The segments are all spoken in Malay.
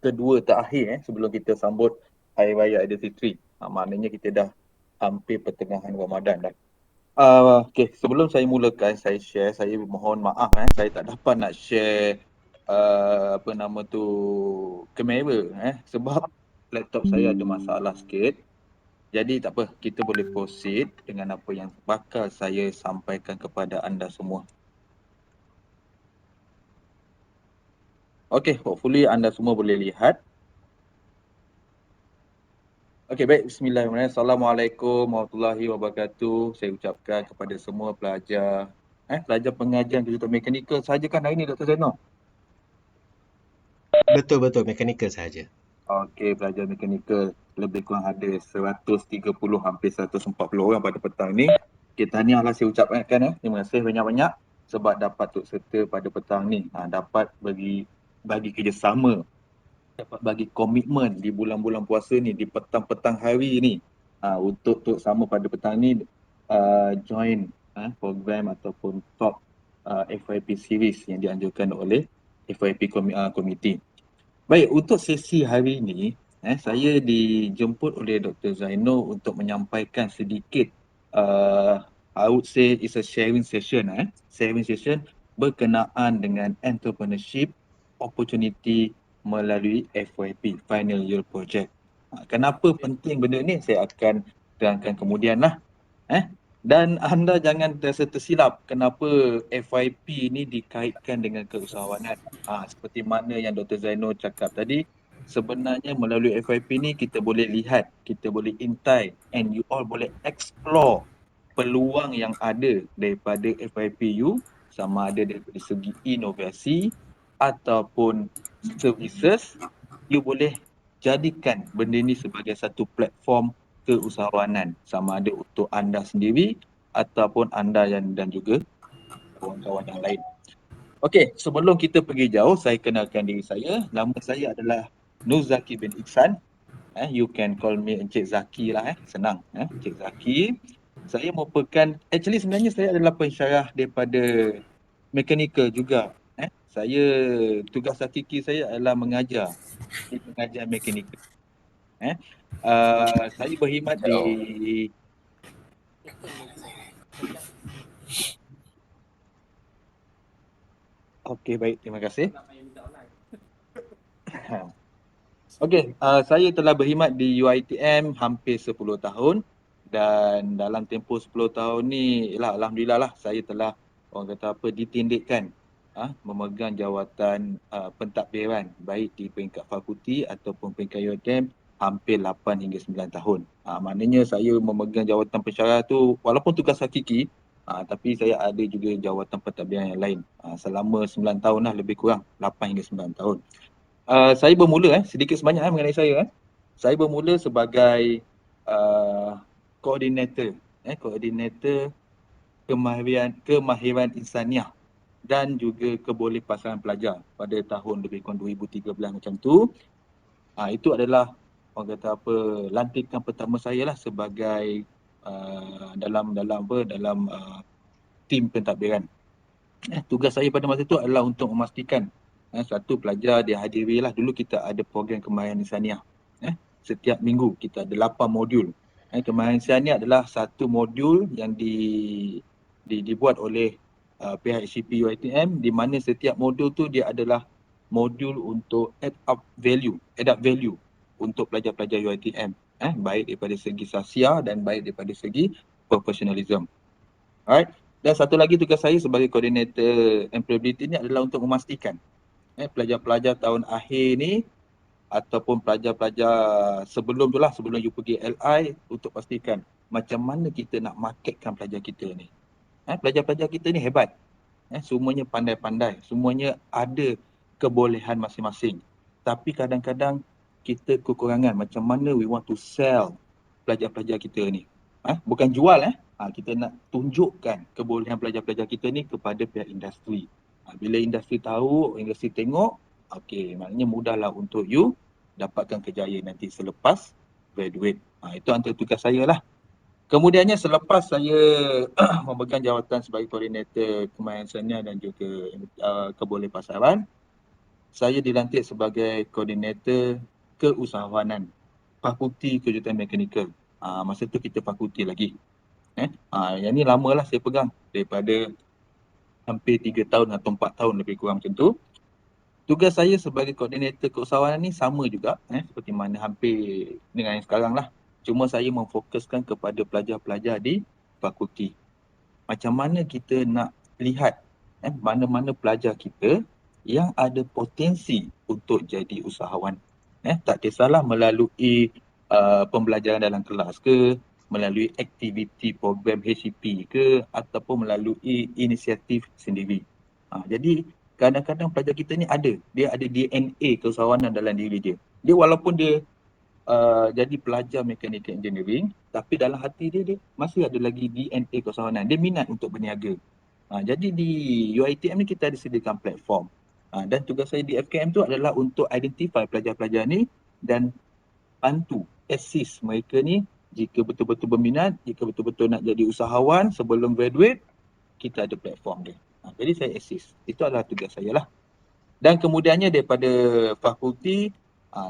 kedua terakhir sebelum kita sambut Hari Raya Aidilfitri. Maknanya kita dah hampir pertengahan Ramadan dah. Okay, sebelum saya mulakan, saya share, saya mohon maaf saya tak dapat nak share kamera sebab laptop saya ada masalah sikit. Jadi tak apa, kita boleh proceed dengan apa yang bakal saya sampaikan kepada anda semua. Okay, hopefully anda semua boleh lihat. Okey, baik. Bismillahirrahmanirrahim. Assalamualaikum warahmatullahi wabarakatuh. Saya ucapkan kepada semua pelajar pelajar pengajian kejuruteraan mekanikal sahaja kan hari ni, Dr. Zainal? Betul-betul, mekanikal sahaja. Okey, pelajar mekanikal lebih kurang ada 130 hampir 140 orang pada petang ni. Okay, tahniahlah saya ucapkan terima kasih banyak-banyak sebab dapat turut serta pada petang ni. Dapat bagi kerjasama, dapat bagi komitmen di bulan-bulan puasa ni, di petang-petang hari ni untuk sama pada petang ni join program ataupun top FYP series yang dianjurkan oleh FYP Committee. Baik, untuk sesi hari ini saya dijemput oleh Dr. Zaino untuk menyampaikan sedikit I would say it's a sharing session sharing session berkenaan dengan entrepreneurship opportunity melalui FYP Final Year Project. Kenapa penting benda ni saya akan terangkan kemudian lah. Dan anda jangan terasa tersilap kenapa FYP ni dikaitkan dengan keusahawanan. Seperti mana yang Dr. Zaino cakap tadi, sebenarnya melalui FYP ni kita boleh lihat, kita boleh intai and you all boleh explore peluang yang ada daripada FYPU, sama ada dari segi inovasi ataupun services. You boleh jadikan benda ni sebagai satu platform keusahawanan, sama ada untuk anda sendiri ataupun anda dan juga kawan-kawan yang lain. Okey, sebelum kita pergi jauh, saya kenalkan diri saya. Nama saya adalah Nur Zaki bin Iksan. You can call me Encik Zaki lah senang Encik Zaki. Saya merupakan, sebenarnya saya adalah pensyarah daripada mechanical juga. Saya, tugas hakiki saya adalah mengajar di pengajian mechanical. Saya berkhidmat di Okey, baik, terima kasih. Okey, saya telah berkhidmat di UiTM hampir 10 tahun dan dalam tempoh 10 tahun ni alhamdulillah lah saya telah ditindikkan memegang jawatan pentadbiran baik di peringkat fakulti ataupun peringkat UiTM hampir 8 hingga 9 tahun. Maknanya saya memegang jawatan pensyarah tu walaupun tugas hakiki tapi saya ada juga jawatan pentadbiran yang lain selama 9 tahun lah, lebih kurang 8 hingga 9 tahun. Saya bermula sedikit sebanyak mengenai saya. Saya bermula sebagai koordinator kemahiran insaniah dan juga kebolehpasangan pelajar pada tahun lebih kurang 2013 macam tu. Itu adalah lantikan pertama saya lah sebagai dalam tim pentadbiran. Tugas saya pada masa itu adalah untuk memastikan satu pelajar dia hadiri lah. Dulu kita ada program kemahiran insaniah. Setiap minggu kita ada 8 modul. Kemahiran insaniah adalah satu modul yang dibuat oleh pihak HCP UiTM, di mana setiap modul tu dia adalah modul untuk add up value untuk pelajar-pelajar UiTM. Baik daripada segi sahsiah dan baik daripada segi professionalism. Alright. Dan satu lagi tugas saya sebagai koordinator employability ni adalah untuk memastikan pelajar-pelajar tahun akhir ni ataupun pelajar-pelajar sebelum tu lah, sebelum you pergi LI, untuk pastikan macam mana kita nak marketkan pelajar kita ni. Pelajar-pelajar kita ni hebat. Semuanya pandai-pandai, semuanya ada kebolehan masing-masing. Tapi kadang-kadang kita kekurangan macam mana we want to sell pelajar-pelajar kita ni. Bukan jual kita nak tunjukkan kebolehan pelajar-pelajar kita ni kepada pihak industri. Bila industri tahu, industri tengok, maknanya mudahlah untuk you dapatkan kejayaan nanti selepas graduate. Itu antara tugas saya lah. Kemudiannya selepas saya memegang jawatan sebagai koordinator kemahiran insaniah dan juga kebolehpasaran, saya dilantik sebagai koordinator keusahawanan Fakulti Kejuruteraan Mekanikal. Masa tu kita fakulti lagi. Yang ni lama lah saya pegang daripada hampir 3 tahun atau 4 tahun lebih kurang macam tu. Tugas saya sebagai koordinator keusahawanan ni sama juga seperti mana hampir dengan yang sekarang lah. Cuma saya memfokuskan kepada pelajar-pelajar di fakulti. Macam mana kita nak lihat mana-mana pelajar kita yang ada potensi untuk jadi usahawan. Tak kisahlah melalui pembelajaran dalam kelas ke, melalui aktiviti program HCP ke, ataupun melalui inisiatif sendiri. Jadi kadang-kadang pelajar kita ni dia ada DNA keusahawanan dalam diri dia. Dia walaupun dia jadi pelajar mechanical engineering, tapi dalam hati dia masih ada lagi DNA keusahawanan. Dia minat untuk berniaga. Jadi di UiTM ni kita ada sediakan platform. Dan tugas saya di FKM tu adalah untuk identify pelajar-pelajar ni dan bantu, assist mereka ni jika betul-betul berminat, jika betul-betul nak jadi usahawan sebelum graduate, kita ada platform dia. Jadi saya assist. Itu adalah tugas saya lah. Dan kemudiannya daripada fakulti,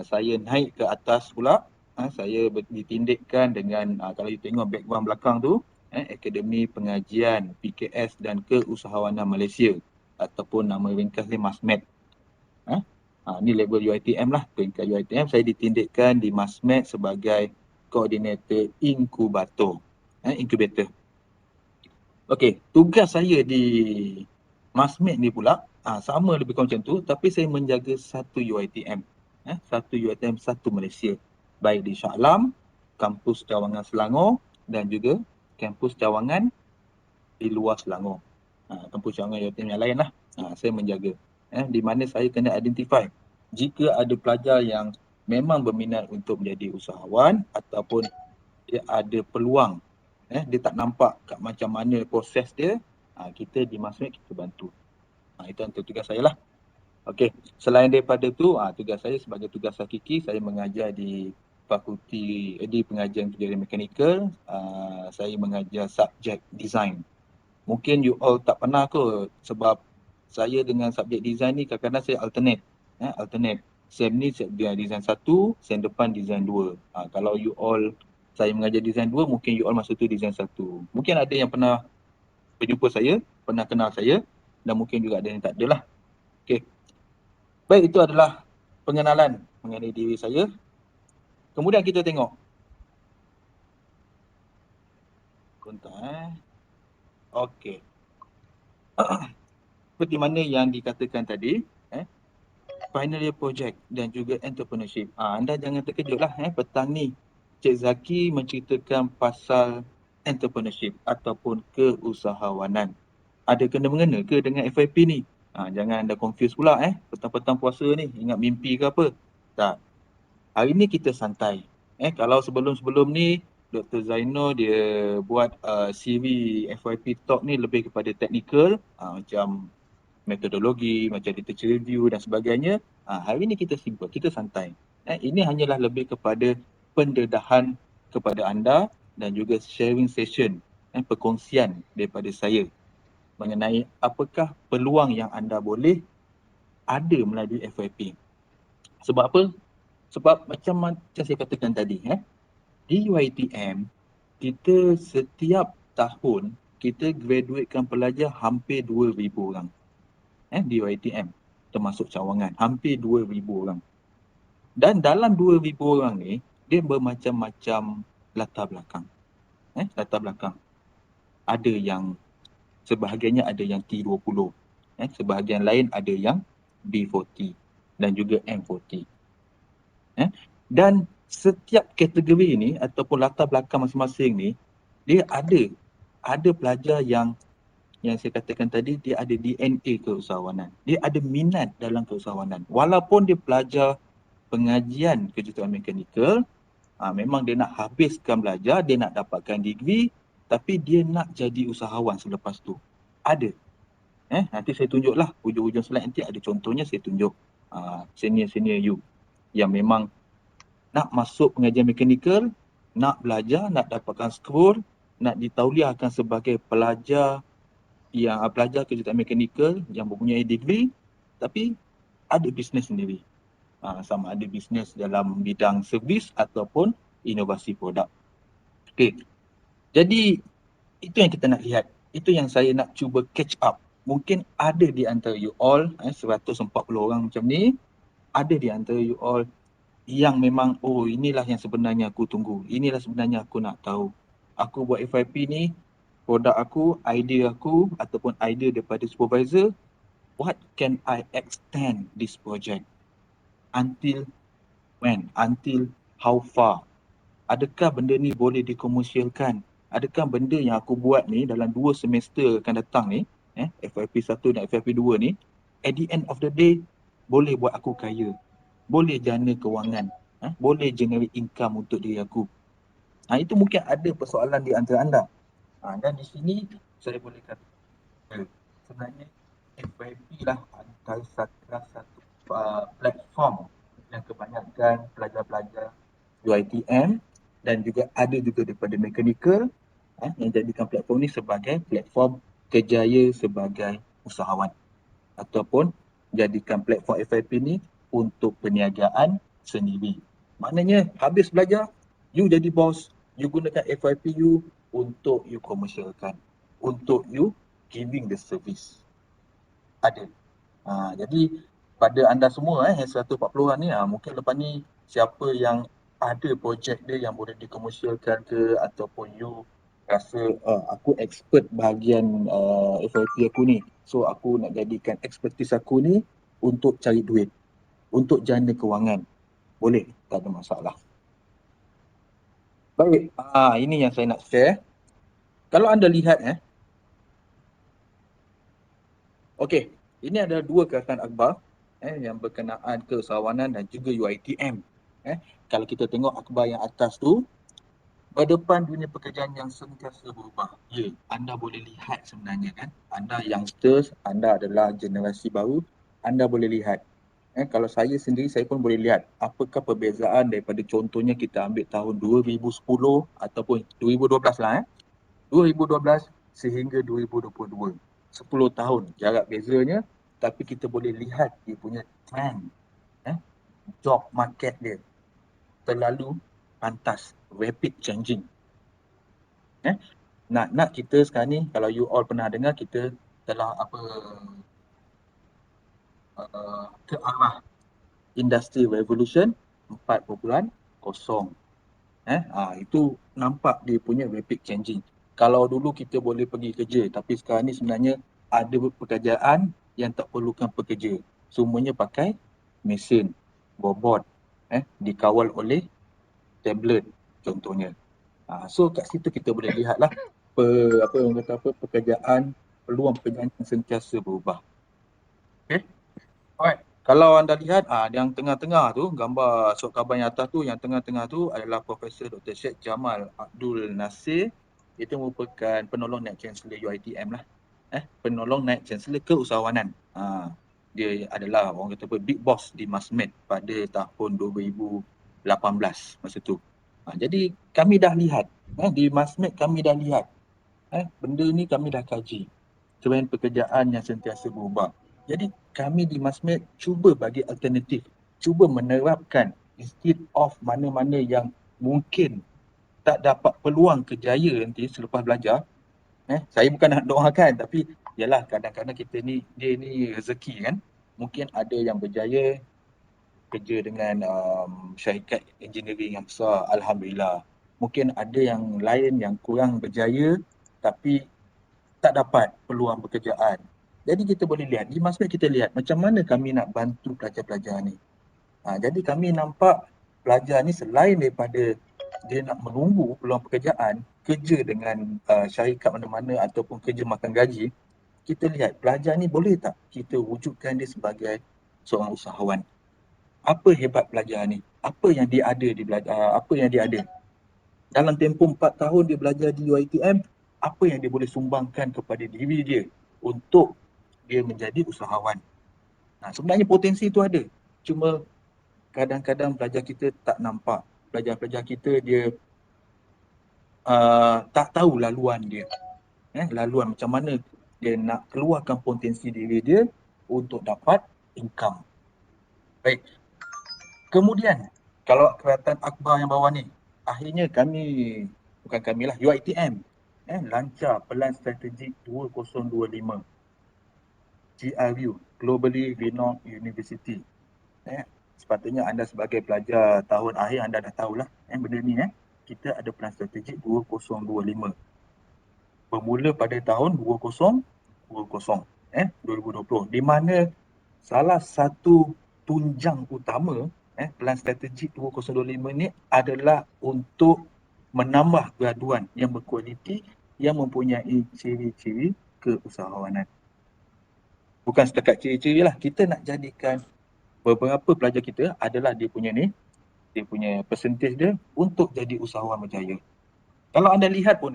saya naik ke atas pula. Saya ditindikkan dengan, kalau you tengok background belakang tu, Akademi Pengajian PKS dan Keusahawanan Malaysia ataupun nama ringkasnya MASMED. Ni label UiTM lah, peringkat UiTM. Saya ditindikkan di MASMED sebagai koordinator inkubator. Incubator. Okey, tugas saya di MASMED ni pula sama lebih kurang macam tu, tapi saya menjaga satu UiTM. Satu UiTM, satu Malaysia. Baik di Shah Alam, kampus Cawangan Selangor dan juga kampus Cawangan di luar Selangor. Kampus Cawangan UiTM yang lain lah. Saya menjaga. Di mana saya kena identify jika ada pelajar yang memang berminat untuk menjadi usahawan ataupun dia ada peluang, dia tak nampak kat macam mana proses dia, kita di MASMED kita bantu. Itu antara tugas saya lah. Okey, selain daripada tu, tugas saya sebagai tugas hakiki, saya mengajar di fakulti di pengajian kejuruteraan mekanikal. Saya mengajar subjek design. Mungkin you all tak pernah kot, sebab saya dengan subjek design ni kadang-kadang saya alternate. Sem ni design 1, sem depan design 2. Kalau you all saya mengajar design 2, mungkin you all masa tu design 1. Mungkin ada yang pernah berjumpa saya, pernah kenal saya, dan mungkin juga ada yang tak ada lah. Okey. Baik, itu adalah pengenalan mengenai diri saya. Kemudian kita tengok kontak. Okey. Seperti mana yang dikatakan tadi, final year project dan juga entrepreneurship. Anda jangan terkejutlah petang ni Cik Zaki menceritakan pasal entrepreneurship ataupun keusahawanan. Ada kena-mengena ke dengan FYP ni? Jangan anda confuse pula petang-petang puasa ni ingat mimpi ke apa. Tak. Hari ni kita santai. Kalau sebelum-sebelum ni Dr. Zainur dia buat siri FYP talk ni lebih kepada teknikal, macam metodologi, macam literature review dan sebagainya. Hari ni kita simple, kita santai. Ini hanyalah lebih kepada pendedahan kepada anda dan juga sharing session, perkongsian daripada saya mengenai apakah peluang yang anda boleh ada melalui FYP. Sebab apa? Sebab macam saya katakan tadi, di UiTM, kita setiap tahun kita graduatekan pelajar hampir 2,000 orang. Di UiTM, termasuk Cawangan, hampir 2,000 orang. Dan dalam 2,000 orang ni, dia bermacam-macam latar belakang. Latar belakang. Ada yang, sebahagiannya ada yang T20, sebahagian lain ada yang B40 dan juga M40. Dan setiap kategori ni ataupun latar belakang masing-masing ni, dia ada pelajar yang saya katakan tadi, dia ada DNA keusahawanan. Dia ada minat dalam keusahawanan. Walaupun dia pelajar pengajian kejuruteraan mekanikal, memang dia nak habiskan belajar, dia nak dapatkan degree, tapi dia nak jadi usahawan selepas tu. Ada. Nanti saya tunjuklah, hujung-hujung slide nanti ada contohnya saya tunjuk senior-senior you yang memang nak masuk pengajian mekanikal, nak belajar, nak dapatkan skor, nak ditauliahkan sebagai pelajar kejuruteraan mekanikal yang mempunyai degree, tapi ada bisnes sendiri. Sama ada bisnes dalam bidang servis ataupun inovasi produk. Okey. Jadi itu yang kita nak lihat. Itu yang saya nak cuba catch up. Mungkin ada di antara you all 140 orang macam ni, ada di antara you all yang memang inilah yang sebenarnya aku tunggu. Inilah sebenarnya aku nak tahu. Aku buat FYP ni, produk aku, idea aku ataupun idea daripada supervisor, what can I extend this project? Until when? Until how far? Adakah benda ni boleh dikomersialkan? Adakah benda yang aku buat ni dalam 2 semester akan datang ni, FYP 1 dan FYP 2 ni, at the end of the day, boleh buat aku kaya. Boleh jana kewangan. Boleh generate income untuk diri aku. Itu mungkin ada persoalan di antara anda. Dan di sini saya boleh kata sebenarnya FYP lah antara satu platform yang kebanyakan pelajar-pelajar UiTM dan juga ada juga daripada mechanical yang jadikan platform ni sebagai platform kerjaya sebagai usahawan ataupun jadikan platform FYP ni untuk perniagaan sendiri. Maknanya habis belajar, you jadi bos, you gunakan FYP you untuk you komersialkan, untuk you giving the service. Ada. Jadi pada anda semua yang 140 orang ni, mungkin lepas ni siapa yang ada projek dia yang boleh dikomersialkan ke ataupun you rasa aku expert bahagian FYP aku ni, so aku nak jadikan expertise aku ni untuk cari duit, untuk jana kewangan, boleh, tak ada masalah. Baik, ini yang saya nak share. Kalau anda lihat okey, ini ada 2 keretakan akhbar yang berkenaan keusahawanan dan juga UiTM. Kalau kita tengok akhbar yang atas tu, berdepan dunia pekerjaan yang sentiasa berubah. Ya, anda boleh lihat sebenarnya kan. Anda youngsters, anda adalah generasi baru, anda boleh lihat. Kalau saya sendiri, saya pun boleh lihat apakah perbezaan daripada contohnya kita ambil tahun 2010 ataupun 2012 lah 2012 sehingga 2022. 10 tahun jarak bezanya, tapi kita boleh lihat dia punya trend job market dia terlalu pantas, rapid changing. Nak kita sekarang ni, kalau you all pernah dengar, kita telah ke arah industri revolution 4.0. Itu nampak dia punya rapid changing. Kalau dulu kita boleh pergi kerja, tapi sekarang ni sebenarnya ada pekerjaan yang tak perlukan pekerja. Semuanya pakai mesin, robot, dikawal oleh tablet contohnya. So kat situ kita boleh lihatlah pekerjaan, peluang pekerjaan yang sentiasa berubah. Okay. Alright. Kalau anda lihat yang tengah-tengah tu, gambar surat khabar yang atas tu, yang tengah-tengah tu adalah Profesor Dr. Syed Jamal Abdul Nasir. Itu merupakan penolong Naib Chancellor UiTM lah. Penolong Naib Chancellor keusahawanan. Dia adalah orang kata big boss di Masmed pada tahun 2018 masa tu. Jadi kami dah lihat, di Masmed kami dah lihat. Benda ni kami dah kaji. Trend pekerjaan yang sentiasa berubah. Jadi kami di Masmed cuba bagi alternatif, cuba menerapkan instead of mana-mana yang mungkin tak dapat peluang kerjaya nanti selepas belajar. Saya bukan nak doakan, tapi yalah kadang-kadang kita ni, dia ni rezeki kan. Mungkin ada yang berjaya kerja dengan syarikat engineering yang besar, Alhamdulillah. Mungkin ada yang lain yang kurang berjaya tapi tak dapat peluang pekerjaan. Jadi kita boleh lihat, di Masmed kita lihat macam mana kami nak bantu pelajar-pelajar ni. Jadi kami nampak pelajar ni selain daripada dia nak menunggu peluang pekerjaan, kerja dengan syarikat mana-mana ataupun kerja makan gaji, kita lihat pelajar ni boleh tak kita wujudkan dia sebagai seorang usahawan. Apa hebat pelajar ni? Apa yang dia ada di belajar, apa yang dia ada? Dalam tempoh 4 tahun dia belajar di UiTM, apa yang dia boleh sumbangkan kepada diri dia untuk dia menjadi usahawan. Sebenarnya potensi itu ada. Cuma kadang-kadang pelajar kita tak nampak. Pelajar-pelajar kita dia tak tahu laluan dia. Laluan macam mana dia nak keluarkan potensi diri dia untuk dapat income. Baik. Kemudian, kalau Kerajaan Akbar yang bawah ni, akhirnya bukan kami lah, UiTM lancar Pelan Strategik 2025. GRU, Globally Renowned University. Sepatutnya anda sebagai pelajar tahun akhir anda dah tahulah benda ni. Kita ada Pelan Strategik 2025. Bermula pada tahun 2020, di mana salah satu tunjang utama Pelan Strategik 2025 ni adalah untuk menambah graduan yang berkualiti yang mempunyai ciri-ciri keusahawanan. Bukan setakat ciri-ciri lah, kita nak jadikan beberapa pelajar kita adalah dia punya persentage dia untuk jadi usahawan berjaya. Kalau anda lihat pun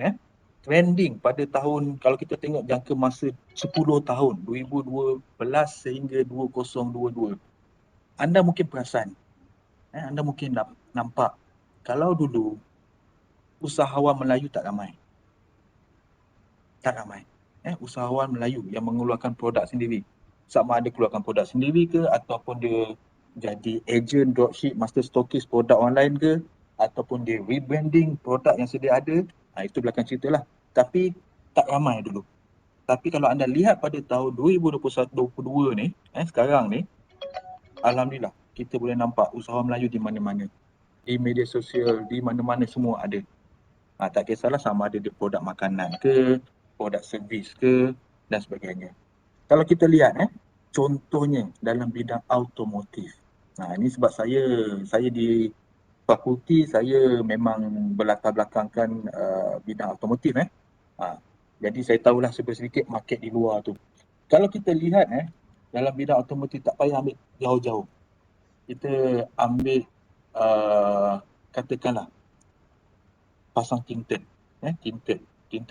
trending pada tahun, kalau kita tengok jangka masa 10 tahun 2012 sehingga 2022, anda mungkin perasan, anda mungkin nampak kalau dulu usahawan Melayu tak ramai. Usahawan Melayu yang mengeluarkan produk sendiri, sama ada keluarkan produk sendiri ke ataupun dia jadi agent, dropship, master stockist produk online ke, ataupun dia rebranding produk yang sedia ada, itu belakang cerita lah. Tapi tak ramai dulu. Tapi kalau anda lihat pada tahun 2021-2022 ni, sekarang ni, alhamdulillah kita boleh nampak usahawan Melayu di mana-mana. Di media sosial, di mana-mana semua ada. Tak kisahlah sama ada dia produk makanan ke, produk servis ke dan sebagainya. Kalau kita lihat contohnya dalam bidang automotif. Ini sebab saya di fakulti saya memang berlatar belakangkan bidang automotif jadi saya tahulah sedikit market di luar tu. Kalau kita lihat dalam bidang automotif, tak payah ambil jauh-jauh. Kita ambil katakanlah pasang tinted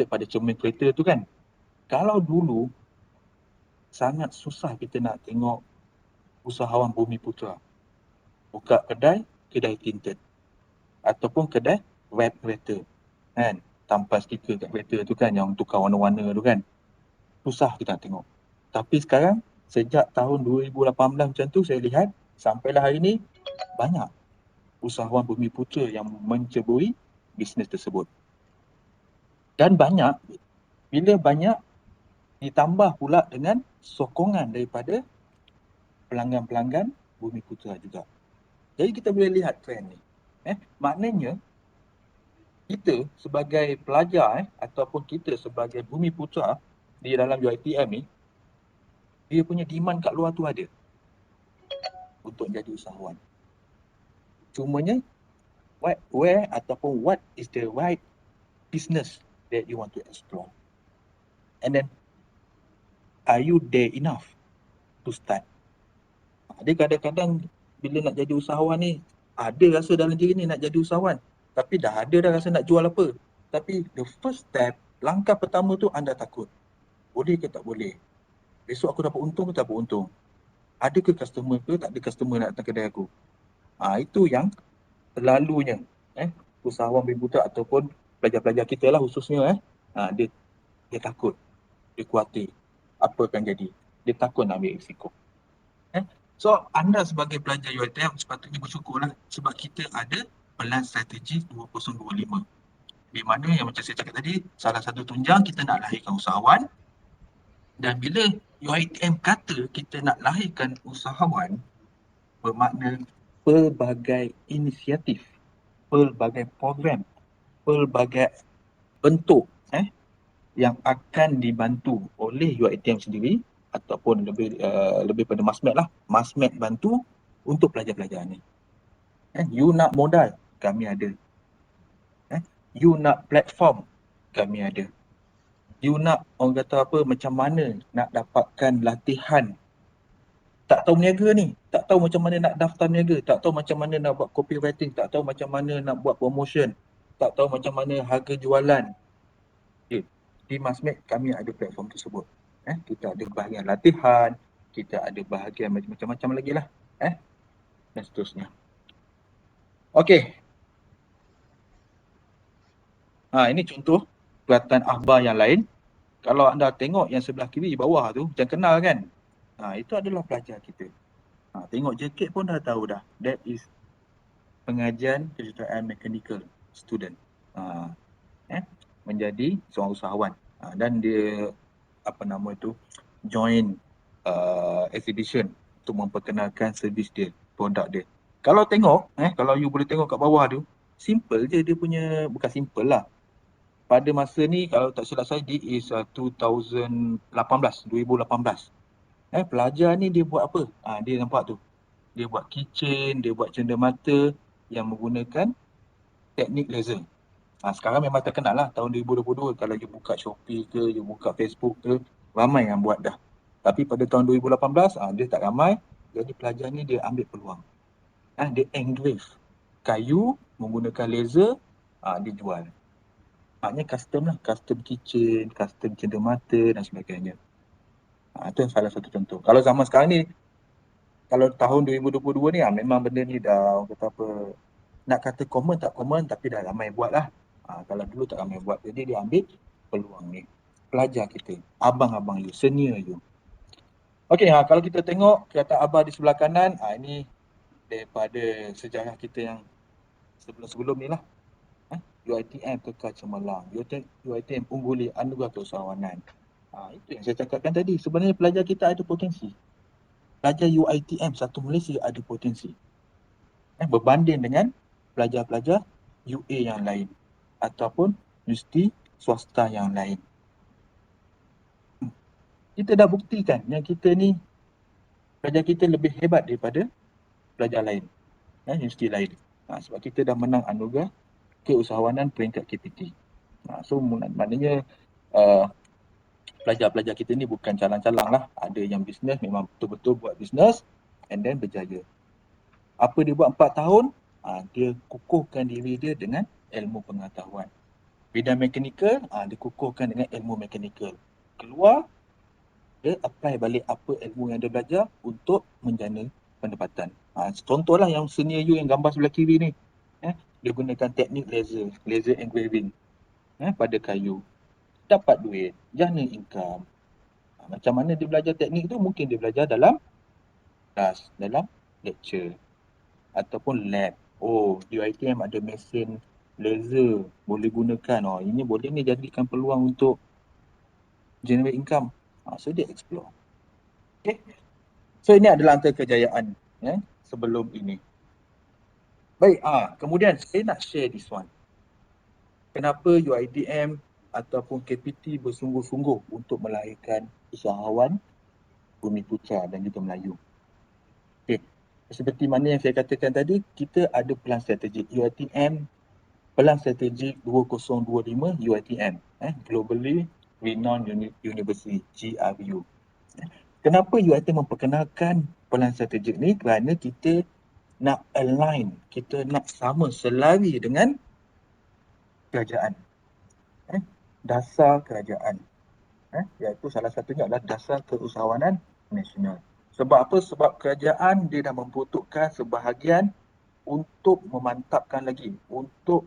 pada cermin kereta tu kan. Kalau dulu sangat susah kita nak tengok usahawan Bumiputra buka kedai tinted ataupun kedai web kereta kan, tampal stiker kat kereta tu kan, yang tukar warna-warna tu kan, susah kita nak tengok. Tapi sekarang sejak tahun 2018 macam tu, saya lihat sampailah hari ni banyak usahawan Bumiputra yang menceburi bisnes tersebut. Dan bila banyak ditambah pula dengan sokongan daripada pelanggan-pelanggan Bumiputra juga. Jadi kita boleh lihat trend ni. Maknanya kita sebagai pelajar ataupun kita sebagai Bumiputra di dalam UiTM ni, dia punya demand kat luar tu ada untuk jadi usahawan. Cumanya where ataupun what is the right business that you want to explore, and then are you there enough to start? Dia kadang-kadang bila nak jadi usahawan ni, ada rasa dalam diri ni nak jadi usahawan, tapi dah ada dah rasa nak jual apa. Tapi the first step, langkah pertama tu anda takut. Boleh ke tak boleh? Besok aku dapat untung ke tak dapat untung? Ada ke customer ke tak ada customer nak datang kedai aku? Itu yang selalunya usahawan Bumiputra ataupun pelajar-pelajar kita lah khususnya dia takut, dia khawatir apa akan jadi, dia takut nak ambil risiko. So anda sebagai pelajar UiTM sepatutnya bersyukurlah sebab kita ada Pelan Strategi 2025, di mana yang macam saya cakap tadi, salah satu tunjang kita nak lahirkan usahawan. Dan bila UiTM kata kita nak lahirkan usahawan, bermakna pelbagai inisiatif, pelbagai program, pelbagai bentuk yang akan dibantu oleh UiTM sendiri ataupun lebih pada Masmed lah. Masmed bantu untuk pelajar-pelajar ni. You nak modal, kami ada. You nak platform, kami ada. You nak orang kata apa, macam mana nak dapatkan latihan, tak tahu berniaga ni, tak tahu macam mana nak daftar berniaga, tak tahu macam mana nak buat copywriting, tak tahu macam mana nak buat promotion, tak tahu macam mana harga jualan. Di Masmed kami ada platform tersebut. Kita ada bahagian latihan, kita ada bahagian macam-macam lagi lah. Dan seterusnya. Okey. Ini contoh Kerajaan Akbar yang lain. Kalau anda tengok yang sebelah kiri bawah tu, macam kenal kan? Itu adalah pelajar kita. Tengok jaket pun dah tahu dah. That is pengajian kejuruteraan mechanical student. Menjadi seorang usahawan. Dan dia join exhibition untuk memperkenalkan servis dia, produk dia. Kalau tengok, kalau you boleh tengok kat bawah tu, simple je dia punya, bukan simple lah. Pada masa ni kalau tak silap saya, dia is 2018. Pelajar ni dia buat apa? Dia nampak tu. Dia buat keychain, dia buat cenderamata yang menggunakan teknik laser. Sekarang memang terkenal lah tahun 2022. Kalau you buka Shopee ke, you buka Facebook ke, ramai yang buat dah. Tapi pada tahun 2018, dia tak ramai. Jadi pelajar ni dia ambil peluang. Dia engrave kayu menggunakan laser, dia jual. Maknanya custom lah. Custom keychain, custom cenderamata dan sebagainya. Itu salah satu contoh. Kalau zaman sekarang ni, kalau tahun 2022 ni, memang benda ni dah, kata apa, nak kata common tak common, tapi dah ramai buat lah. Kalau dulu tak ramai buat. Jadi dia ambil peluang ni. Pelajar kita, abang-abang you, senior you. Okey, kalau kita tengok kata abah di sebelah kanan, ini daripada sejarah kita yang sebelum-sebelum ni lah. UiTM Kekal Cemerlang, UiTM Ungguli Anugerah Keusahawanan. Itu yang saya cakapkan tadi. Sebenarnya pelajar kita ada potensi. Pelajar UiTM satu Malaysia ada potensi. Berbanding dengan pelajar-pelajar UA yang lain ataupun universiti swasta yang lain. Kita dah buktikan yang kita ni, pelajar kita lebih hebat daripada pelajar lain, universiti lain. Sebab kita dah menang anugerah keusahawanan peringkat KPT. So maknanya pelajar-pelajar kita ni bukan calang-calang lah. Ada yang bisnes, memang betul-betul buat bisnes and then berjaya. Apa dia buat 4 tahun? Dia kukuhkan diri dia dengan ilmu pengetahuan. Bidang mekanikal, dia kukuhkan dengan ilmu mekanikal. Keluar, dia apply balik apa ilmu yang dia belajar untuk menjana pendapatan. Contohlah yang senior you yang gambar sebelah kiri ni. Dia gunakan teknik laser engraving pada kayu. Dapat duit, jana income. Macam mana dia belajar teknik tu? Mungkin dia belajar dalam kelas, dalam lecture ataupun lab. Di UiTM ada mesin laser boleh gunakan. Ini boleh ni jadikan peluang untuk generate income. So dia explore. Okay. So ini adalah antara kejayaan sebelum ini. Baik, kemudian saya nak share this one. Kenapa UiTM ataupun KPT bersungguh-sungguh untuk melahirkan usahawan Bumi Putra dan juga Melayu. Okay. Seperti mana yang saya katakan tadi, kita ada pelan strategik UiTM, pelan strategik 2025 UiTM, Globally Renowned University, GRU. Kenapa UiTM memperkenalkan pelan strategik ni? Kerana kita nak align, kita nak sama selari dengan kerajaan. Dasar kerajaan. Iaitu salah satunya adalah dasar keusahawanan nasional. Sebab apa? Sebab kerajaan dia dah membutuhkan sebahagian untuk memantapkan lagi, untuk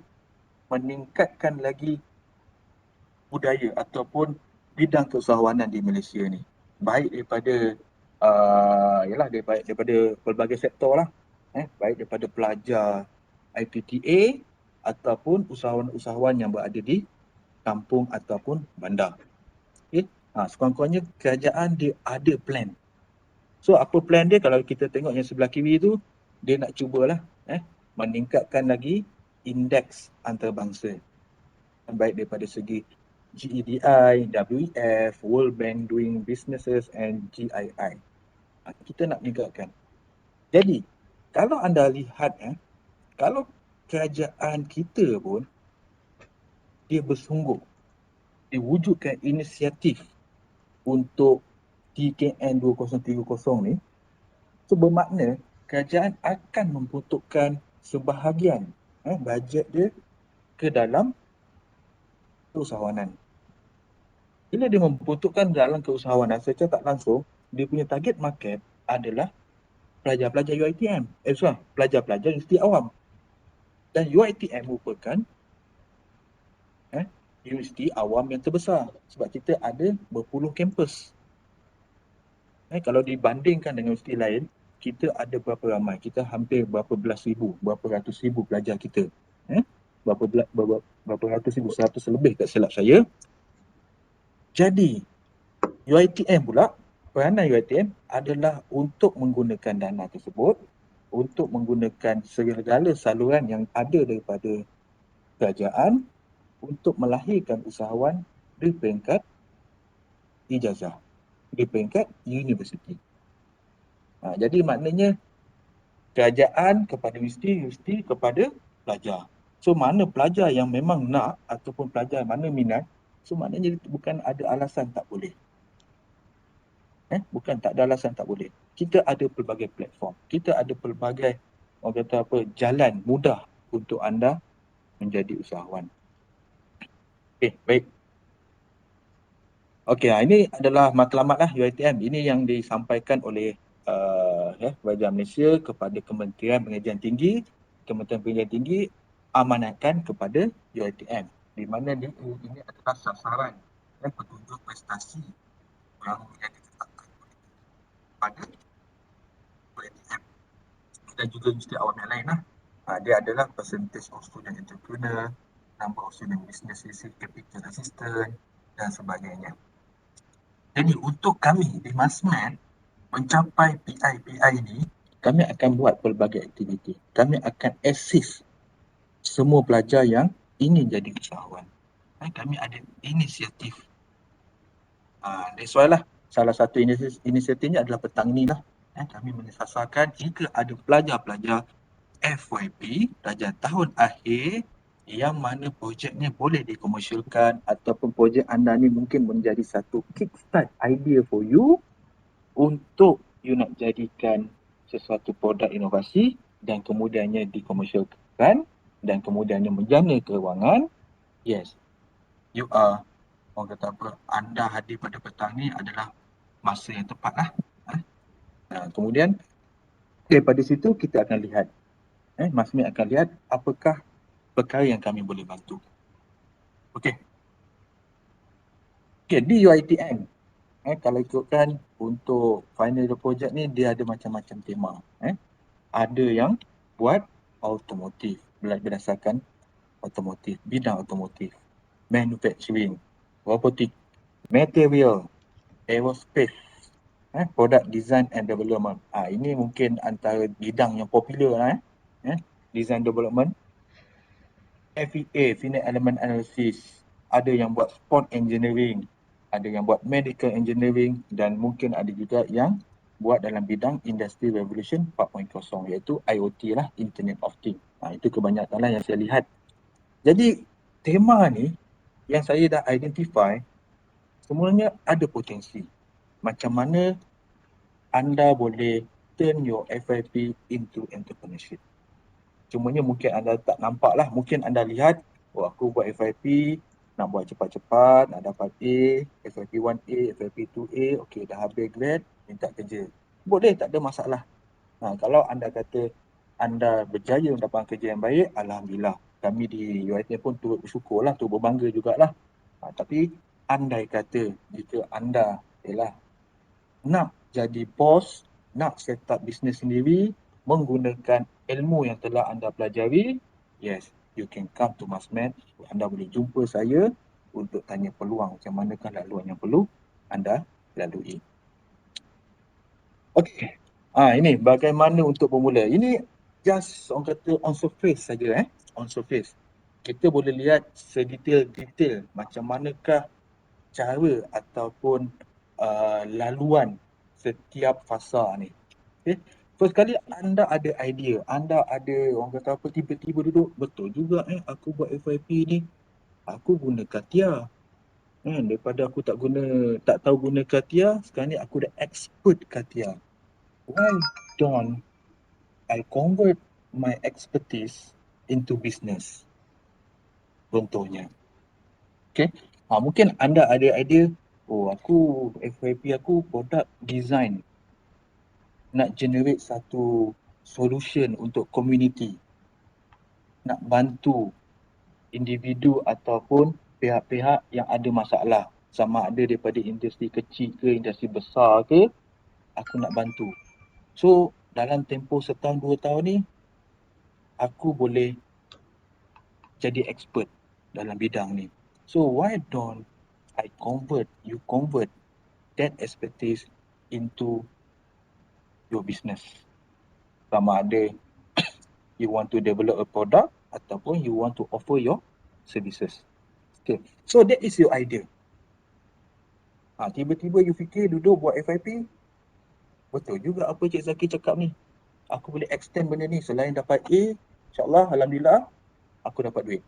meningkatkan lagi budaya ataupun bidang keusahawanan di Malaysia ni. Baik daripada daripada pelbagai sektor lah. Baik daripada pelajar IPTA ataupun usahawan-usahawan yang berada di kampung ataupun bandar. Okay? Sekurang-kurangnya kerajaan dia ada plan. So apa plan dia? Kalau kita tengok yang sebelah kiri tu, dia nak cubalah meningkatkan lagi indeks antarabangsa. Baik daripada segi GEDI, WEF, World Bank Doing Businesses and GII. Kita nak meningkatkan. Jadi, kalau anda lihat kalau kerajaan kita pun dia bersungguh, dia wujudkan inisiatif untuk TKN 2030 ni, so bermakna kerajaan akan membutuhkan sebahagian bajet dia ke dalam keusahawanan. Bila dia membutuhkan dalam keusahawanan, secara tak langsung, dia punya target market adalah pelajar-pelajar UiTM. Pelajar-pelajar universiti awam. Dan UiTM merupakan universiti awam yang terbesar. Sebab kita ada berpuluh kampus. Kalau dibandingkan dengan universiti lain, kita ada berapa ramai? Kita hampir berapa belas ribu, berapa ratus ribu pelajar kita. Berapa ratus ribu, 100 lebih tak silap saya. Jadi, UiTM pula, peranan UiTM adalah untuk menggunakan dana tersebut, untuk menggunakan segala saluran yang ada daripada kerajaan untuk melahirkan usahawan di peringkat ijazah, di peringkat universiti. Jadi maknanya kerajaan kepada universiti kepada pelajar. So mana pelajar yang memang nak ataupun pelajar mana minat, so maknanya bukan ada alasan tak boleh. Bukan tak ada alasan tak boleh. Kita ada pelbagai platform. Kita ada pelbagai orang kata apa, jalan mudah untuk anda menjadi usahawan. Okey, baik. Okey, ini adalah matlamat lah UiTM. Ini yang disampaikan oleh Kerajaan Malaysia kepada Kementerian Pengajian Tinggi. Kementerian Pengajian Tinggi amanatkan kepada UiTM, di mana ini adalah sasaran dan petunjuk prestasi yang ditetapkan pada UiTM dan juga universiti awam yang lain lah. Dia adalah percentage of student entrepreneur, number of student business capital assistant dan sebagainya. Jadi untuk kami di Masmed mencapai PI ini, kami akan buat pelbagai aktiviti. Kami akan assist semua pelajar yang ingin jadi usahawan. Kami ada inisiatif. That's why lah, salah satu inisiatifnya adalah petang ni lah. Kami menyasarkan jika ada pelajar-pelajar FYP, pelajar tahun akhir yang mana projeknya boleh dikomersialkan ataupun projek anda ni mungkin menjadi satu kickstart idea for you untuk you nak jadikan sesuatu produk inovasi dan kemudiannya dikomersialkan dan kemudiannya menjana kewangan. Yes, you are, orang kata apa, anda hadir pada petang ni adalah masa yang tepat lah. Kemudian daripada situ kita akan lihat, Masmed akan lihat apakah perkara yang kami boleh bantu. Okey, di UiTM, kalau ikutkan untuk final year project ni, dia ada macam-macam tema. Ada yang buat automotif, berdasarkan automotif, bidang automotif, manufacturing, robotic, material, aerospace, product design and development. Ini mungkin antara bidang yang popular lah, design development. FEA, finite element analysis, ada yang buat sport engineering, ada yang buat medical engineering dan mungkin ada juga yang buat dalam bidang industry revolution 4.0 iaitu IoT lah, Internet of Things. Itu kebanyakan lah yang saya lihat. Jadi tema ni yang saya dah identify semuanya ada potensi. Macam mana anda boleh turn your FYP into entrepreneurship. Cumanya mungkin anda tak nampak lah. Mungkin anda lihat, aku buat FYP, nak buat cepat-cepat, nak dapat A, FYP 1A, FYP 2A, okey dah habis grade, minta kerja. Boleh, tak ada masalah. Kalau anda kata anda berjaya mendapatkan kerja yang baik, Alhamdulillah. Kami di UiTM pun turut bersyukur lah, turut berbangga jugalah. Tapi andai kata jika anda nak jadi bos, nak set up bisnes sendiri, menggunakan ilmu yang telah anda pelajari, yes, you can come to Masmed. Anda boleh jumpa saya untuk tanya peluang macam manakah laluan yang perlu anda lalui. Okey. Ini bagaimana untuk bermula. Ini just orang kata on surface saja, on surface. Kita boleh lihat sedetail-detail macam manakah cara ataupun laluan setiap fasa ni. Okay. First kali anda ada idea, anda ada orang kata apa, tiba-tiba duduk, betul juga aku buat FYP ni, aku guna Katia. Daripada aku tak tahu guna Katia, sekarang ni aku dah expert Katia. Why don't I convert my expertise into business? Contohnya. Okay. Mungkin anda ada idea, aku FYP aku product design, nak generate satu solution untuk community, nak bantu individu ataupun pihak-pihak yang ada masalah, sama ada daripada industri kecil ke industri besar ke, aku nak bantu. So dalam tempoh setahun 2 tahun ni, aku boleh jadi expert dalam bidang ni. So why don't you convert that expertise into your business. Sama ada you want to develop a product ataupun you want to offer your services. Okay. So that is your idea. Tiba-tiba you fikir duduk buat FIP, betul juga apa Cik Zaki cakap ni. Aku boleh extend benda ni selain dapat A, insyaAllah, Alhamdulillah, aku dapat duit.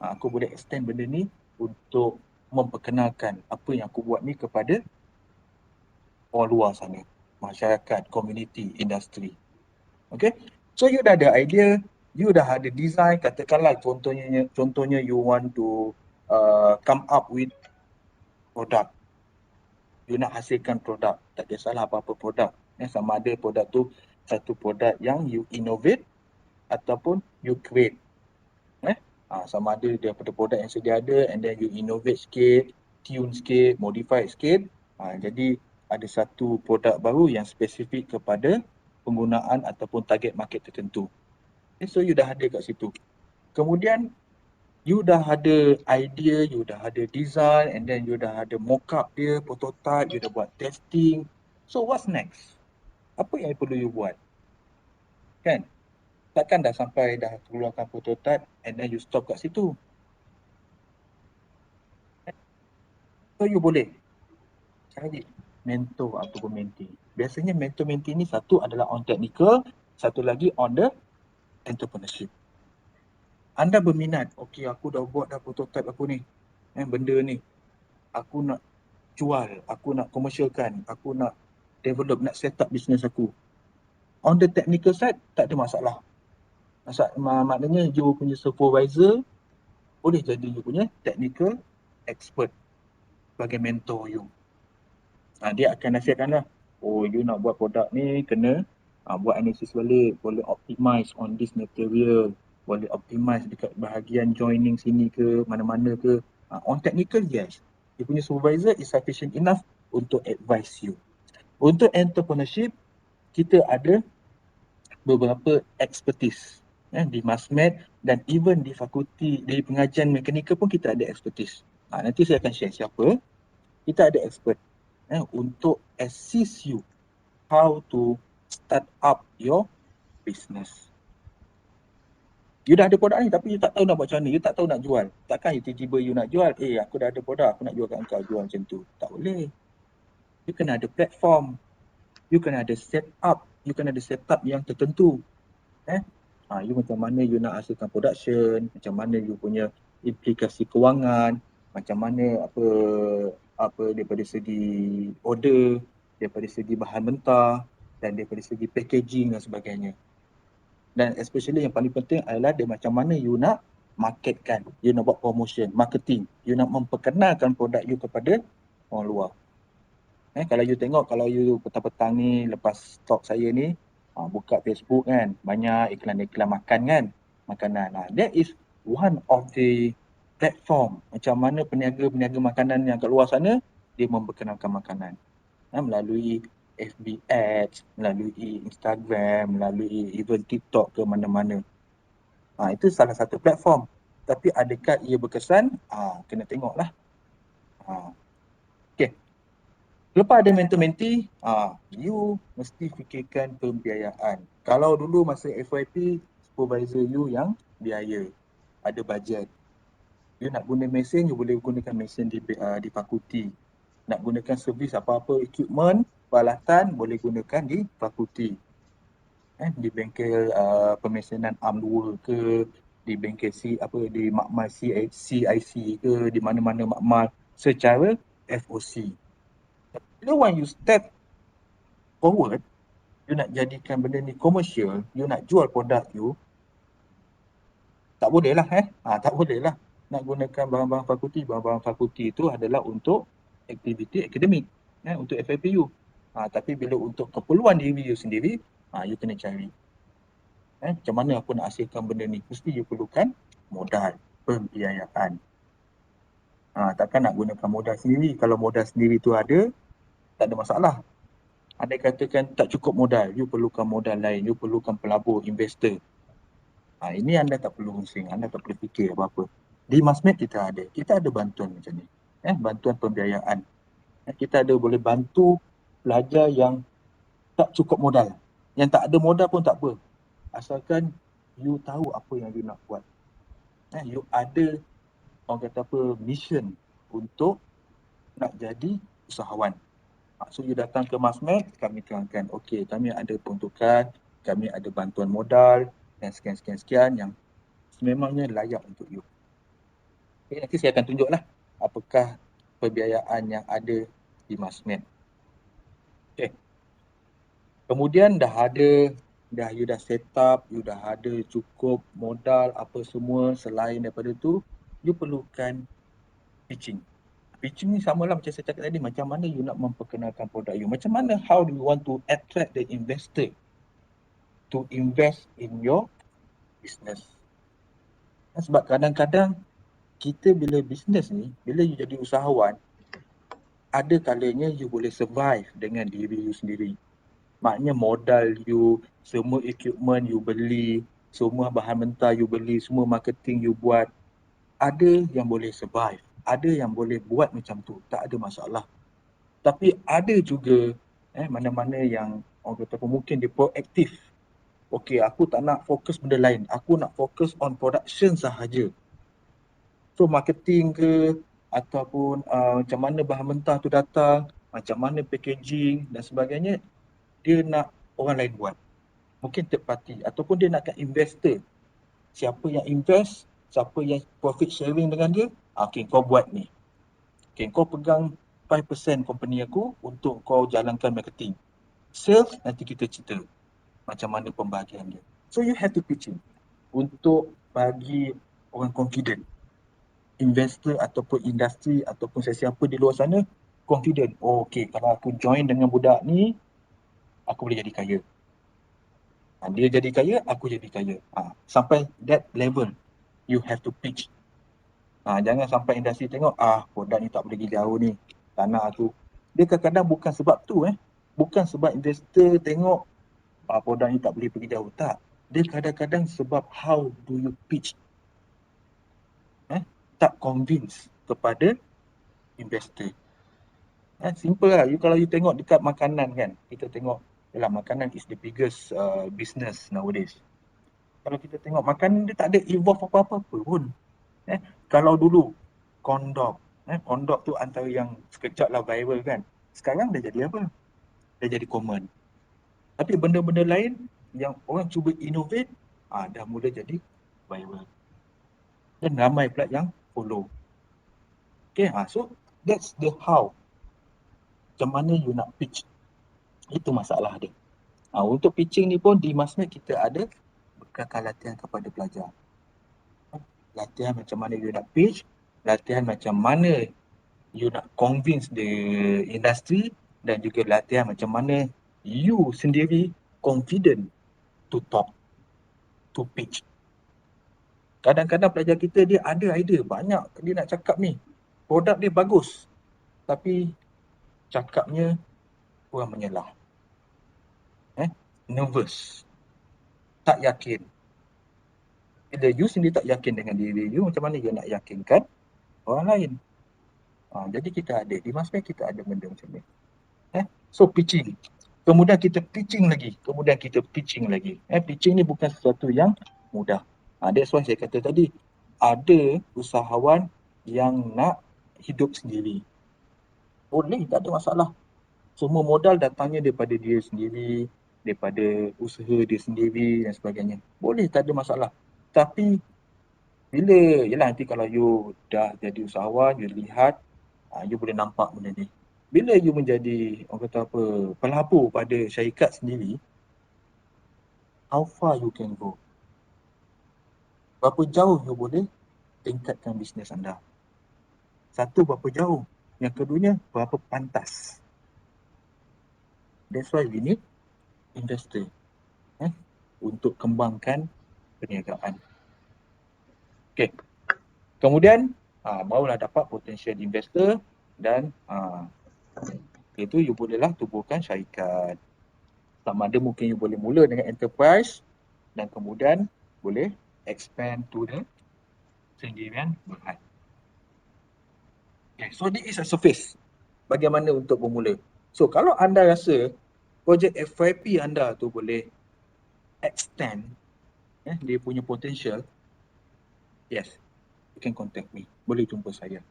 Aku boleh extend benda ni untuk memperkenalkan apa yang aku buat ni kepada orang luar sana. Masyarakat, community, industri. Okay. So you dah ada idea, you dah ada design, katakanlah contohnya you want to come up with produk. You nak hasilkan produk, tak kisahlah apa-apa produk. Sama ada produk tu satu produk yang you innovate ataupun you create. Sama ada daripada produk yang sedia ada and then you innovate sikit, tune sikit, modify sikit. Jadi ada satu produk baru yang spesifik kepada penggunaan ataupun target market tertentu. So you dah ada kat situ. Kemudian you dah ada idea, you dah ada design and then you dah ada mock-up dia, prototype, you dah buat testing. So what's next? Apa yang perlu you buat? Kan? Takkan dah sampai dah keluarkan prototype and then you stop kat situ. So you boleh cari mentor ataupun mentee. Biasanya mentor-mentee ni satu adalah on technical, satu lagi on the entrepreneurship. Anda berminat, okey aku dah buat dah prototype aku ni, benda ni. Aku nak jual, aku nak komersialkan, aku nak develop, nak set up business aku. On the technical side, tak ada masalah. Maknanya you punya supervisor boleh jadi you punya technical expert sebagai mentor you. Dia akan nasihatkan lah, oh you nak buat produk ni kena buat analisis balik, boleh optimize on this material, boleh optimize dekat bahagian joining sini ke, mana-mana ke. On technical, yes. Dia punya supervisor is sufficient enough untuk advise you. Untuk entrepreneurship, kita ada beberapa expertise di MASMED dan even di fakulti, di pengajian mekanikal pun kita ada expertise. Nanti saya akan share siapa. Kita ada expert untuk assist you how to start up your business. You dah ada produk ni tapi you tak tahu nak buat macam mana, you tak tahu nak jual. Takkan you tiba-tiba you nak jual, aku dah ada produk, aku nak jual kat engkau, jual macam tu. Tak boleh. You kena ada platform. You kena ada setup, you kena ada setup yang tertentu. You macam mana you nak hasilkan production, macam mana you punya implikasi kewangan, macam mana apa daripada segi order, daripada segi bahan mentah dan daripada segi packaging dan sebagainya. Dan especially yang paling penting adalah dia macam mana you nak marketkan, you nak buat promotion, marketing, you nak memperkenalkan produk you kepada orang luar. Kalau you tengok, kalau you petang-petang ni lepas talk saya ni, buka Facebook kan, banyak iklan-iklan makan kan, makanan. That is one of the platform macam mana peniaga-peniaga makanan yang kat luar sana, dia memperkenalkan makanan. Melalui FB Ads, melalui Instagram, melalui even TikTok ke mana-mana. Itu salah satu platform. Tapi adakah ia berkesan? Kena tengoklah. Okay. Lepas ada mentor-mentee, you mesti fikirkan pembiayaan. Kalau dulu masa FYP, supervisor you yang biaya, ada bajet. You nak guna mesin, you boleh gunakan mesin di fakulti. Nak gunakan servis apa-apa equipment, peralatan, boleh gunakan di fakulti. Di bengkel pemesanan ARM2 ke, di bengkel di makmal CIC ke, di mana-mana makmal secara FOC. Bila when you step forward, you nak jadikan benda ni komersial, you nak jual produk you, tak boleh lah tak boleh lah nak gunakan barang-barang fakulti. Barang-barang fakulti itu adalah untuk aktiviti akademik, untuk FIPU. Tapi bila untuk keperluan diri you sendiri, you kena cari macam mana aku nak hasilkan benda ni. Mesti you perlukan modal, pembiayaan. Takkan nak gunakan modal sendiri. Kalau modal sendiri tu ada, tak ada masalah. Andai katakan tak cukup modal, you perlukan modal lain, you perlukan pelabur, investor. Ini anda tak perlu pusing, anda tak perlu fikir apa-apa. Di Masmed kita ada bantuan macam ni. Bantuan pembiayaan. Kita ada boleh bantu pelajar yang tak cukup modal. Yang tak ada modal pun tak apa. Asalkan you tahu apa yang you nak buat. You ada, orang kata apa, mission untuk nak jadi usahawan. So you datang ke Masmed, kami terangkan, okey, kami ada peruntukan, kami ada bantuan modal dan sekian-sekian yang sememangnya layak untuk you. Okay, nanti saya akan tunjuklah apakah pembiayaan yang ada di Masmed. Okay. Kemudian you dah set up, you dah ada cukup modal apa semua, selain daripada tu, you perlukan pitching. Pitching ni samalah macam saya cakap tadi, macam mana you nak memperkenalkan produk you. Macam mana, how do you want to attract the investor to invest in your business. Sebab kadang-kadang kita bila bisnes ni, bila you jadi usahawan, ada kalanya you boleh survive dengan diri you sendiri. Maknanya modal you, semua equipment you beli, semua bahan mentah you beli, semua marketing you buat, ada yang boleh survive. Ada yang boleh buat macam tu, tak ada masalah. Tapi ada juga mana-mana yang orang kata mungkin dia proaktif. Okey, aku tak nak fokus benda lain. Aku nak fokus on production sahaja. So marketing ke ataupun macam mana bahan mentah tu datang, macam mana packaging dan sebagainya, dia nak orang lain buat. Mungkin third party ataupun dia nakkan investor. Siapa yang invest, siapa yang profit sharing dengan dia, okey kau buat ni. Okey kau pegang 5% company aku untuk kau jalankan marketing. Sales nanti kita cerita macam mana pembahagian dia. So you have to pitching untuk bagi orang confident. Investor ataupun industri ataupun sesiapa di luar sana confident. Oh, okay, kalau aku join dengan budak ni, aku boleh jadi kaya. Dia jadi kaya, aku jadi kaya. Sampai that level, you have to pitch. Jangan sampai industri tengok, produk ni tak boleh pergi jauh ni. Tak nak aku. Dia kadang-kadang bukan sebab tu. Bukan sebab investor tengok produk ni tak boleh pergi jauh. Tak. Dia kadang-kadang sebab how do you pitch. Tak convince kepada investor. Simple lah. Kalau you tengok dekat makanan kan, kita tengok, yalah makanan is the biggest business nowadays. Kalau kita tengok makanan, dia tak ada evolve apa-apa pun. Kalau dulu, kondok. Kondok tu antara yang sekejap lah viral kan. Sekarang dah jadi apa? Dah jadi common. Tapi benda-benda lain yang orang cuba innovate, dah mula jadi viral. Dan ramai pula yang follow. Okay, so that's the how. Macam mana you nak pitch. Itu masalah dia. Untuk pitching ni pun di Masmed kita ada bekalkan latihan kepada pelajar. Latihan macam mana you nak pitch, latihan macam mana you nak convince the industry dan juga latihan macam mana you sendiri confident to talk, to pitch. Kadang-kadang pelajar kita dia ada idea banyak, dia nak cakap ni. Produk dia bagus. Tapi cakapnya kurang menyelah. Nervous. Tak yakin. Bila you sendiri tak yakin dengan diri you, macam mana you nak yakinkan orang lain? Jadi kita ada, di Masmed kita ada benda macam ni. So pitching. Kemudian kita pitching lagi. Pitching ni bukan sesuatu yang mudah. That's why saya kata tadi, ada usahawan yang nak hidup sendiri. Boleh, tak ada masalah. Semua modal datangnya daripada dia sendiri, daripada usaha dia sendiri dan sebagainya. Boleh, tak ada masalah. Tapi yelah nanti kalau you dah jadi usahawan, you lihat, you boleh nampak benda ni. Bila you menjadi, orang kata apa, pelabur pada syarikat sendiri, how far you can go? Berapa jauh you boleh tingkatkan bisnes anda? Satu, berapa jauh? Yang keduanya, berapa pantas? That's why we need industry untuk kembangkan perniagaan. Okay. Kemudian, barulah dapat potential investor dan Itu you bolehlah tubuhkan syarikat. Sama ada mungkin you boleh mula dengan enterprise dan kemudian boleh expand to the sendirian berhad. Okay, so this is a surface bagaimana untuk bermula. So kalau anda rasa projek FYP anda tu boleh extend dia punya potential, yes, you can contact me. Boleh jumpa saya.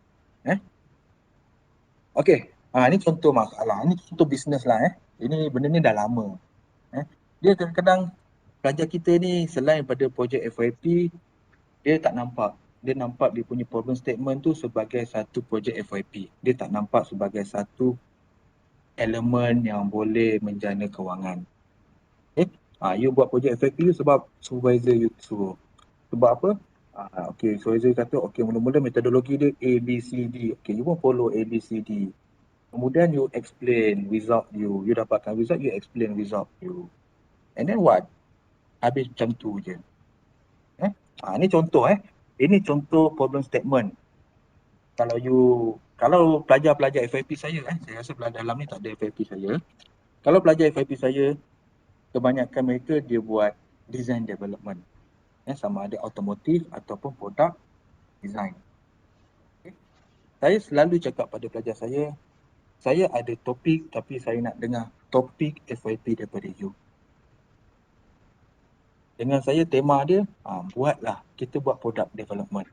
Okay, ini contoh masalah. Ini contoh bisnes lah. Ini benda ni dah lama. Dia kadang-kadang pelajar kita ni selain pada projek FYP, dia tak nampak. Dia nampak dia punya problem statement tu sebagai satu projek FYP. Dia tak nampak sebagai satu elemen yang boleh menjana kewangan. You buat projek FYP sebab supervisor you suruh. Sebab apa? Okay, supervisor kata, okay, mula-mula metodologi dia A, B, C, D. Okay, you pun follow A, B, C, D. Kemudian you explain result you. You dapatkan result, you explain result you. And then what? Habis macam tu je. Ini contoh Ini contoh problem statement. Kalau pelajar-pelajar FYP saya saya rasa pelajar dalam ni tak ada FYP saya. Kalau pelajar FYP saya, kebanyakan mereka dia buat design development. Sama ada automotive ataupun product design. Saya selalu cakap pada pelajar saya ada topik tapi saya nak dengar topik FYP daripada you. Dengan saya tema dia, buatlah, kita buat product development.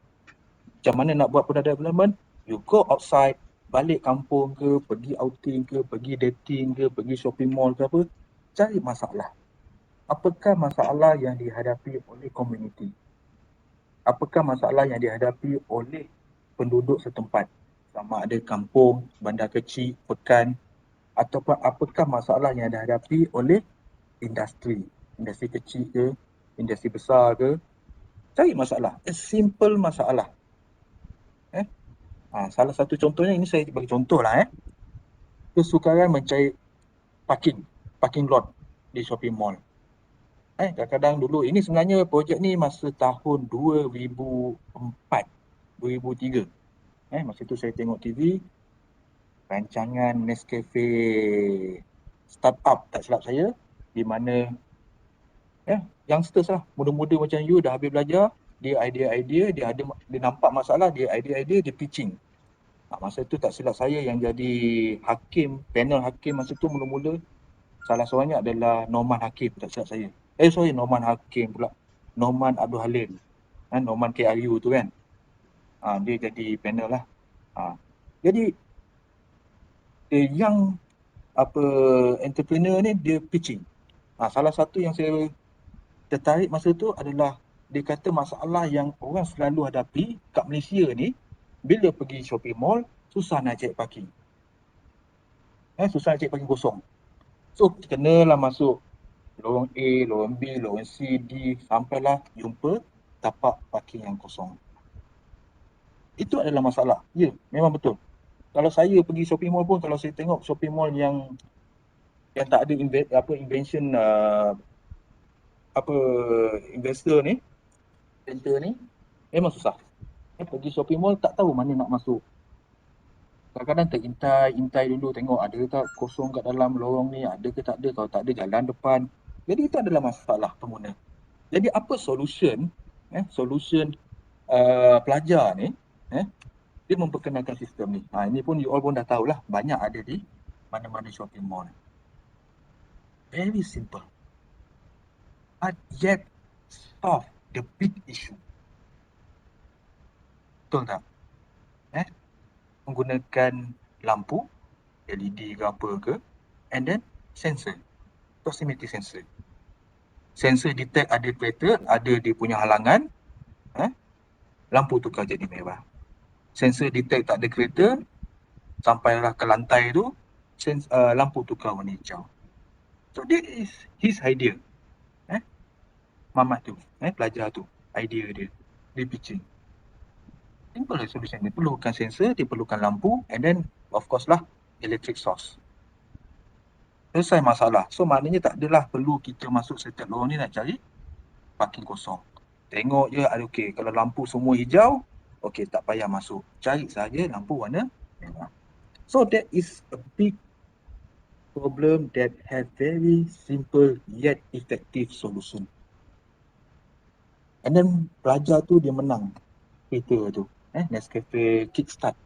Macam mana nak buat product development? You go outside, balik kampung ke, pergi outing ke, pergi dating ke, pergi shopping mall ke apa, cari masalah. Apakah masalah yang dihadapi oleh community? Apakah masalah yang dihadapi oleh penduduk setempat? Sama ada kampung, bandar kecil, pekan, ataupun apakah masalah yang dihadapi oleh industri kecil ke, industri besar ke. Cari masalah, a simple masalah. Salah satu contohnya, ini saya bagi contoh lah kesukaran mencari parking lot di shopping mall. Kadang-kadang dulu, ini sebenarnya projek ni masa tahun 2004, 2003. Masa tu saya tengok TV, rancangan Nescafe startup tak silap saya, di mana youngsters lah, muda-muda macam you dah habis belajar, dia idea-idea, dia nampak masalah, dia idea-idea, dia pitching. Masa tu tak silap saya yang jadi hakim, panel hakim masa tu mula-mula, salah seorangnya adalah Norman Hakim, tak silap saya. Norman Hakim pula. Norman Abdul Halim. Norman KRU tu kan. Dia jadi panel lah. Jadi, the young entrepreneur ni, dia pitching. Salah satu yang saya tertarik masa tu adalah, dia kata masalah yang orang selalu hadapi kat Malaysia ni, bila pergi shopping mall, susah nak cari parking. Susah nak cari parking kosong. So, kenalah masuk lorong A, lorong B, lorong C, D, sampailah jumpa tapak parking yang kosong. Itu adalah masalah. Ya, memang betul. Kalau saya pergi shopping mall pun, kalau saya tengok shopping mall yang tak ada invention investor ni, center ni, memang susah. Pergi shopping mall tak tahu mana nak masuk. Kadang-kadang terintai dulu tengok ada tak kosong kat dalam lorong ni, ada ke tak ada. Kalau tak ada, jalan depan. Jadi itu adalah masalah pengguna. Jadi apa solution pelajar ni, dia memperkenalkan sistem ni. Ini pun you all pun dah tahulah, banyak ada di mana-mana shopping mall. Very simple. But yet solve the big issue. Betul tak? Menggunakan lampu, LED ke apa ke, and then sensor, proximity sensor. Sensor detect ada kereta, ada dia punya halangan, lampu tukar jadi merah. Sensor detect tak ada kereta, sampailah ke lantai tu, lampu tukar warna hijau. So this is his idea. Mamat tu, pelajar tu, idea dia pitching. Simple solution. Dia perlukan sensor, dia perlukan lampu, and then of course lah electric source. Selesai masalah. So maknanya tak adalah perlu kita masuk setiap lorong ni nak cari parking kosong. Tengok je, okay, kalau lampu semua hijau, okay, tak payah masuk. Cari saja lampu warna merah. So that is a big problem that have very simple yet effective solution. And then pelajar tu dia menang kereta tu. Nescafe Kickstart.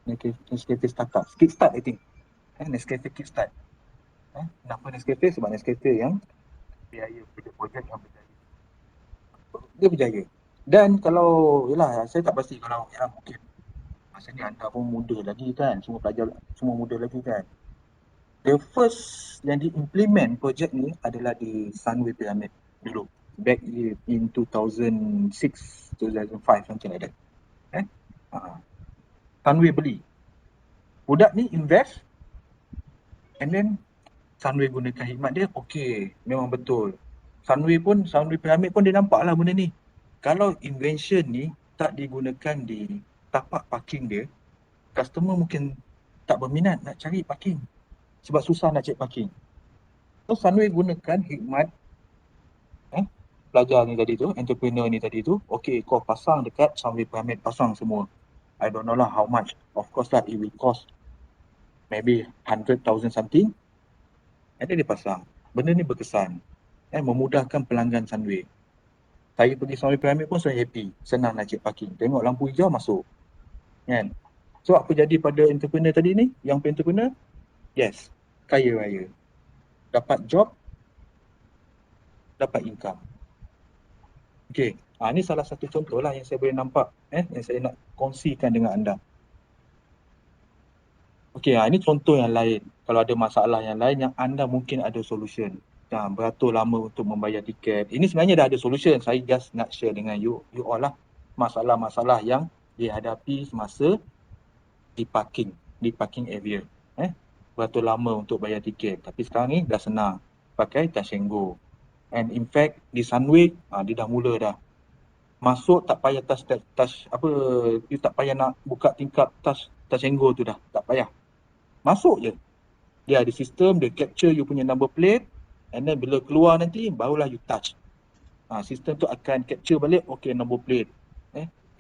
Nescafe Startup. Kickstart I think. Nescafe Kickstart. Kenapa Nescafe? Sebab Nescafe yang biaya projek yang berjaya. Dia berjaya. Dan kalau, yelah, saya tak pasti kalau mungkin masa ni anda pun muda lagi kan, semua pelajar semua muda lagi kan. The first yang di-implement projek ni adalah di Sunway Pyramid dulu. Back in 2006, 2005, something like that. Sunway beli. Budak ni invest and then Sunway gunakan hikmat dia, okey, memang betul. Sunway Pyramid pun dia nampak lah benda ni. Kalau invention ni tak digunakan di tapak parking dia, customer mungkin tak berminat nak cari parking. Sebab susah nak cari parking. So Sunway gunakan hikmat pelajar ni tadi tu, entrepreneur ni tadi tu, okey, kau pasang dekat Sunway Pyramid, pasang semua. I don't know lah how much. Of course lah, it will cost maybe 100,000 something. And then dia pasang. Benda ni berkesan. Memudahkan pelanggan Sunway. Saya pergi Sunway Pyramid pun saya happy. Senang nak cek parking. Tengok lampu hijau, masuk. Kan? So apa jadi pada entrepreneur tadi ni? Yang entrepreneur? Yes. Kaya raya. Dapat job. Dapat income. Okay. Ni salah satu contoh lah yang saya boleh nampak. Yang saya nak kongsikan dengan anda. Okay. Ini contoh yang lain. Kalau ada masalah yang lain yang anda mungkin ada solution. Beratur lama untuk membayar tiket. Ini sebenarnya dah ada solution. Saya just nak share dengan you all lah. Masalah-masalah yang dihadapi semasa di parking area. Beratur lama untuk bayar tiket. Tapi sekarang ni dah senang. Pakai Touch 'n Go. And in fact, di Sunway, dia dah mula dah. Masuk tak payah touch apa, you tak payah nak buka tingkap Touch 'n Go tu dah. Tak payah. Masuk je. Dia ada sistem, dia capture you punya number plate. And then bila keluar nanti, barulah you touch. Sistem tu akan capture balik, okay, number plate.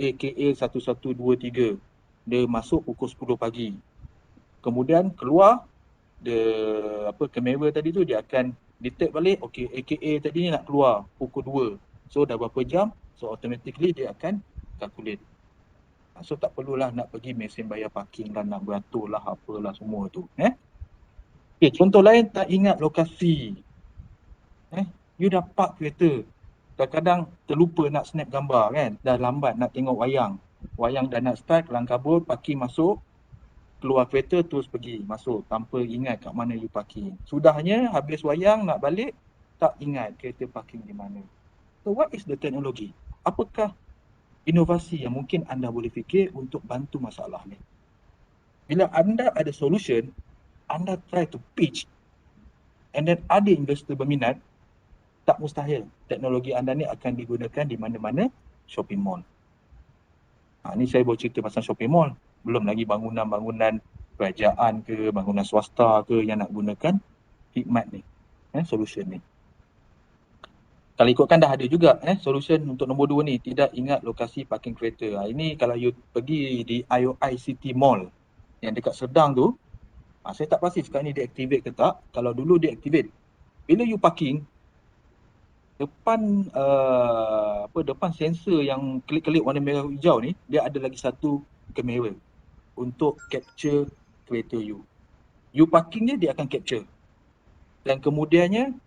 AKA 1123. Dia masuk pukul 10 pagi. Kemudian keluar, kamera tadi tu dia akan detect balik, okay, AKA tadi ni nak keluar pukul 2. So dah berapa jam, so automatically dia akan calculate. So tak perlulah nak pergi mesin bayar parking lah, nak beratur lah, apalah semua tu. Okay, contoh lain, tak ingat lokasi. You dah park kereta. Kadang-kadang terlupa nak snap gambar kan. Dah lambat nak tengok wayang. Wayang dah nak start, kelang kabut, parking masuk. Keluar kereta terus pergi, masuk. Tanpa ingat kat mana you parking. Sudahnya habis wayang nak balik, tak ingat kereta parking di mana. So what is the technology? Apakah inovasi yang mungkin anda boleh fikir untuk bantu masalah ni? Bila anda ada solution, anda try to pitch and then ada investor berminat, tak mustahil teknologi anda ni akan digunakan di mana-mana shopping mall. Ni saya baru cerita pasal shopping mall. Belum lagi bangunan-bangunan kerajaan ke, bangunan swasta ke yang nak gunakan hikmat ni, solution ni. Kalau ikutkan dah ada juga solution untuk nombor 2 ni, tidak ingat lokasi parking kereta. Ini kalau you pergi di IOI City Mall yang dekat Serdang tu, saya tak pasti sekarang ni deactivate ke tak. Kalau dulu deactivate, bila you parking, depan sensor yang kelip-kelip warna merah hijau ni, dia ada lagi satu kamera untuk capture kereta you. You parking dia akan capture. Dan kemudiannya,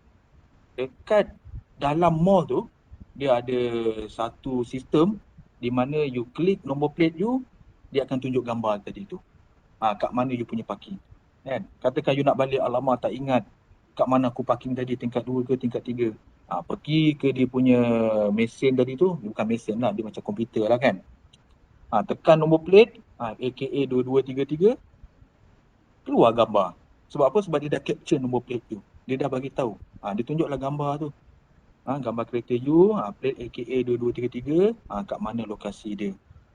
dekat dalam mall tu, dia ada satu sistem di mana you klik nombor plate you, dia akan tunjuk gambar tadi tu. Kat mana you punya parking. Kan? Katakan you nak balik, alamak tak ingat kat mana aku parking tadi, tingkat 2 ke tingkat 3. Pergi ke dia punya mesin tadi tu, bukan mesin lah, dia macam komputer lah kan. Tekan nombor plate, AKA 2233, keluar gambar. Sebab apa? Sebab dia dah capture nombor plate tu. Dia dah bagi tahu. Dia tunjuklah gambar tu. Gambar kereta you, plate AKA 2233, kat mana lokasi dia.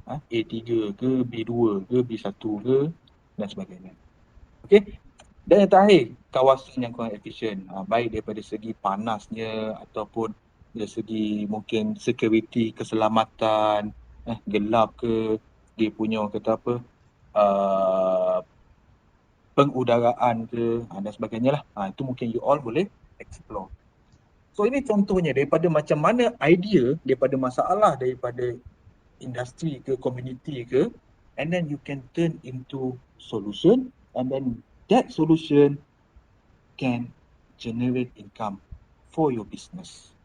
A3 ke, B2 ke, B1 ke, dan sebagainya. Okey. Dan yang terakhir, kawasan yang kurang efisien. Baik daripada segi panasnya ataupun dari segi mungkin security, keselamatan, gelap ke, dia punya orang kata apa, pengudaraan ke dan sebagainya lah. Itu mungkin you all boleh explore. So ini contohnya daripada macam mana idea, daripada masalah, daripada industri ke community ke, and then you can turn into solution, and then that solution can generate income for your business.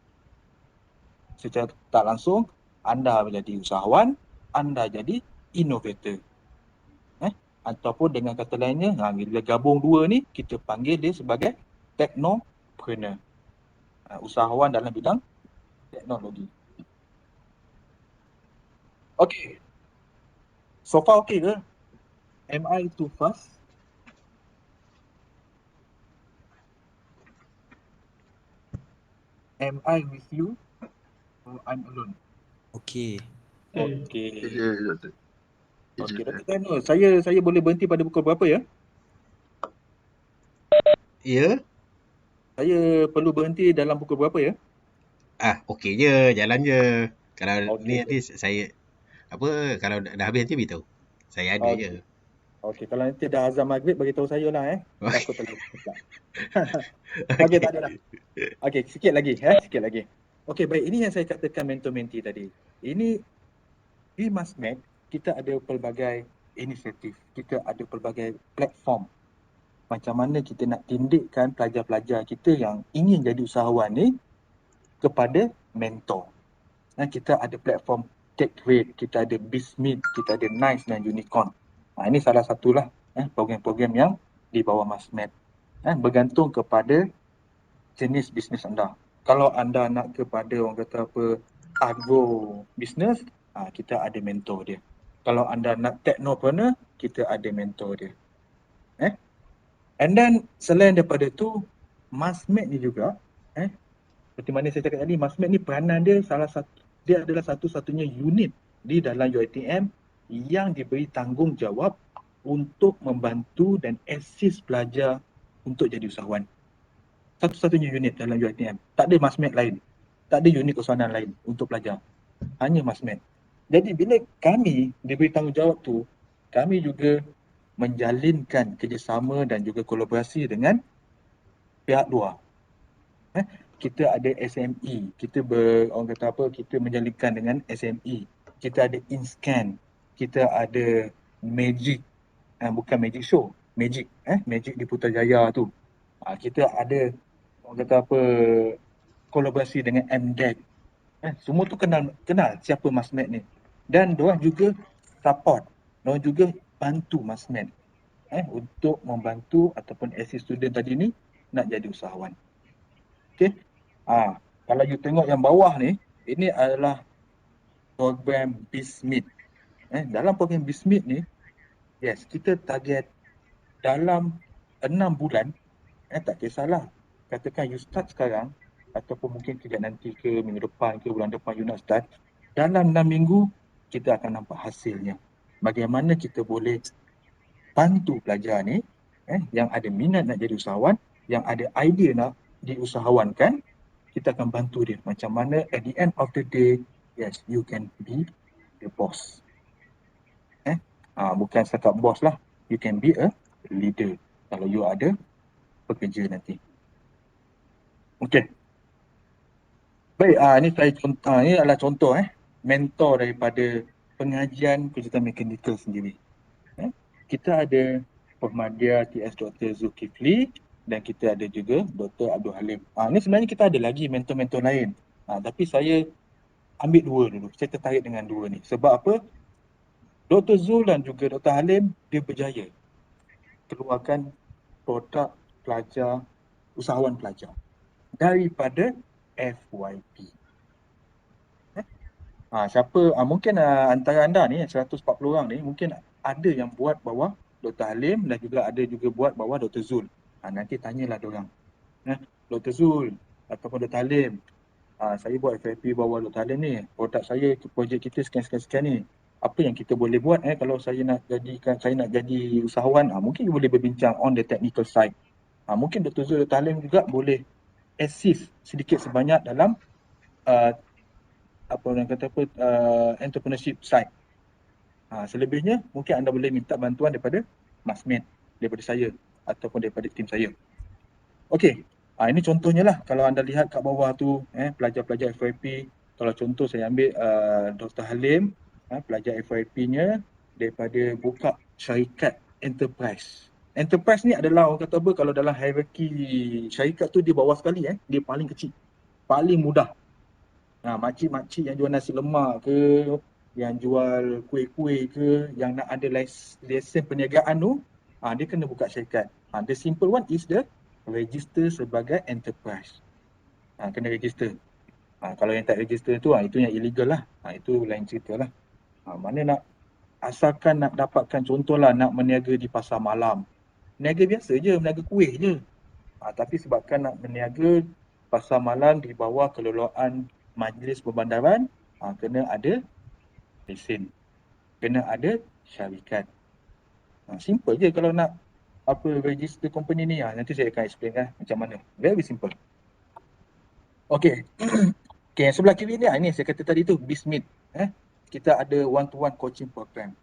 Secara tak langsung, anda menjadi usahawan, anda jadi innovator. Ataupun dengan kata lainnya, bila gabung dua ni, kita panggil dia sebagai technopreneur. Usahawan dalam bidang teknologi. Okay. So far okay ke? Am I too fast? Am I with you? Or I'm alone? Okey. Okay. Doktor. Okay, Dr. Tano, saya boleh berhenti pada pukul berapa ya? Ya? Saya perlu berhenti dalam pukul berapa ya? Okey je, jalan je. Kalau Okey. ni nanti saya kalau dah habis nanti beritahu. Saya ada je. Okey, kalau nanti dah azan maghrib bagi tahu saya lah Takut terlalu cepat. Okey, tak ada lah. Okey, sikit lagi. Okey, baik, ini yang saya katakan mentor-mentee tadi. Ini di Masmed kita ada pelbagai inisiatif, kita ada pelbagai platform. Macam mana kita nak tindikkan pelajar-pelajar kita yang ingin jadi usahawan ni kepada mentor. Kita ada platform Take Rate, kita ada BizMeet, kita ada Nice dan Unicorn. Ini salah satulah program-program yang di bawah Masmed. Bergantung kepada jenis bisnes anda. Kalau anda nak kepada orang kata agro business, kita ada mentor dia. Kalau anda nak technopreneur, kita ada mentor dia. And then selain daripada tu, Masmed ni juga, seperti mana saya cakap tadi, Masmed ni peranan dia dia adalah satu-satunya unit di dalam UiTM yang diberi tanggungjawab untuk membantu dan assist pelajar untuk jadi usahawan. Satu-satunya unit dalam UiTM. Tak ada Masmed lain. Tak ada unit keusahawanan lain untuk pelajar. Hanya Masmed. Jadi bila kami diberi tanggungjawab tu, kami juga menjalinkan kerjasama dan juga kolaborasi dengan pihak luar. Kita ada SME, kita kita menjalinkan dengan SME. Kita ada InScan, kita ada Magic, bukan Magic Show, Magic di Putrajaya tu. Kita ada kolaborasi dengan MDEC. Semua tu kenal siapa Masmed ni. Dan diorang juga support, diorang juga bantu Masmed untuk membantu ataupun assist student tadi ni nak jadi usahawan. Okay. Kalau you tengok yang bawah ni, ini adalah program BizMeet. Dalam program BizMeet ni, yes, kita target dalam 6 bulan, tak kisahlah. Katakan you start sekarang, ataupun mungkin kejap nanti ke, minggu depan ke, bulan depan you nak start. Dalam 6 minggu, kita akan nampak hasilnya. Bagaimana kita boleh bantu pelajar ni, yang ada minat nak jadi usahawan, yang ada idea nak diusahawankan, kita akan bantu dia. Macam mana at the end of the day, yes, you can be the boss. Bukan setakat boss lah. You can be a leader kalau you ada pekerja nanti. Okay. Baik, ini adalah contoh mentor daripada pengajian kejuruteraan mekanikal sendiri. Kita ada Pemadya TS Dr. Zulkifli dan kita ada juga Dr. Abdul Halim. Ini sebenarnya kita ada lagi mentor-mentor lain. Tapi saya ambil dua dulu. Saya tertarik dengan dua ni. Sebab apa? Dr. Zul dan juga Dr. Halim, dia berjaya keluarkan produk pelajar, usahawan pelajar daripada FYP. Mungkin antara anda ni, 140 orang ni, mungkin ada yang buat bawah Dr. Halim dan juga ada juga buat bawah Dr. Zul. Nanti tanyalah diorang. Dr. Zul ataupun Dr. Halim, saya buat FYP bawah Dr. Halim ni, produk saya, projek kita sekian-sekian ni. Apa yang kita boleh buat kalau saya nak jadi usahawan, mungkin boleh berbincang on the technical side. Mungkin Dr. Zul, Dr. Halim juga boleh assist sedikit sebanyak dalam entrepreneurship side. Selebihnya mungkin anda boleh minta bantuan daripada Masmed daripada saya ataupun daripada tim saya. Okey, ini contohnya lah. Kalau anda lihat kat bawah tu, pelajar-pelajar FYP, kalau contoh saya ambil Dr. Halim, pelajar FYP-nya daripada buka syarikat enterprise. Enterprise ni adalah orang kata apa, kalau dalam hierarki syarikat tu dia bawah sekali, dia paling kecil, paling mudah. Makcik-makcik yang jual nasi lemak ke, yang jual kuih-kuih ke, yang nak ada lesen perniagaan tu, dia kena buka syarikat. The simple one is the register sebagai enterprise. Kena register. Kalau yang tak register tu, itu yang illegal lah. Itu lain cerita lah. Mana nak, asalkan nak dapatkan contohlah nak meniaga di pasar malam. Meniaga biasa je, meniaga kuih je. Tapi sebabkan nak meniaga pasar malam di bawah kelolaan Majlis Perbandaran, kena ada lesen. Kena ada syarikat. Simple je kalau nak register company ni. Nanti saya akan explain macam mana. Very simple. Okay. Okay, yang sebelah kiri ni, ini saya kata tadi tu, BizMeet. Kita ada one-to-one coaching program.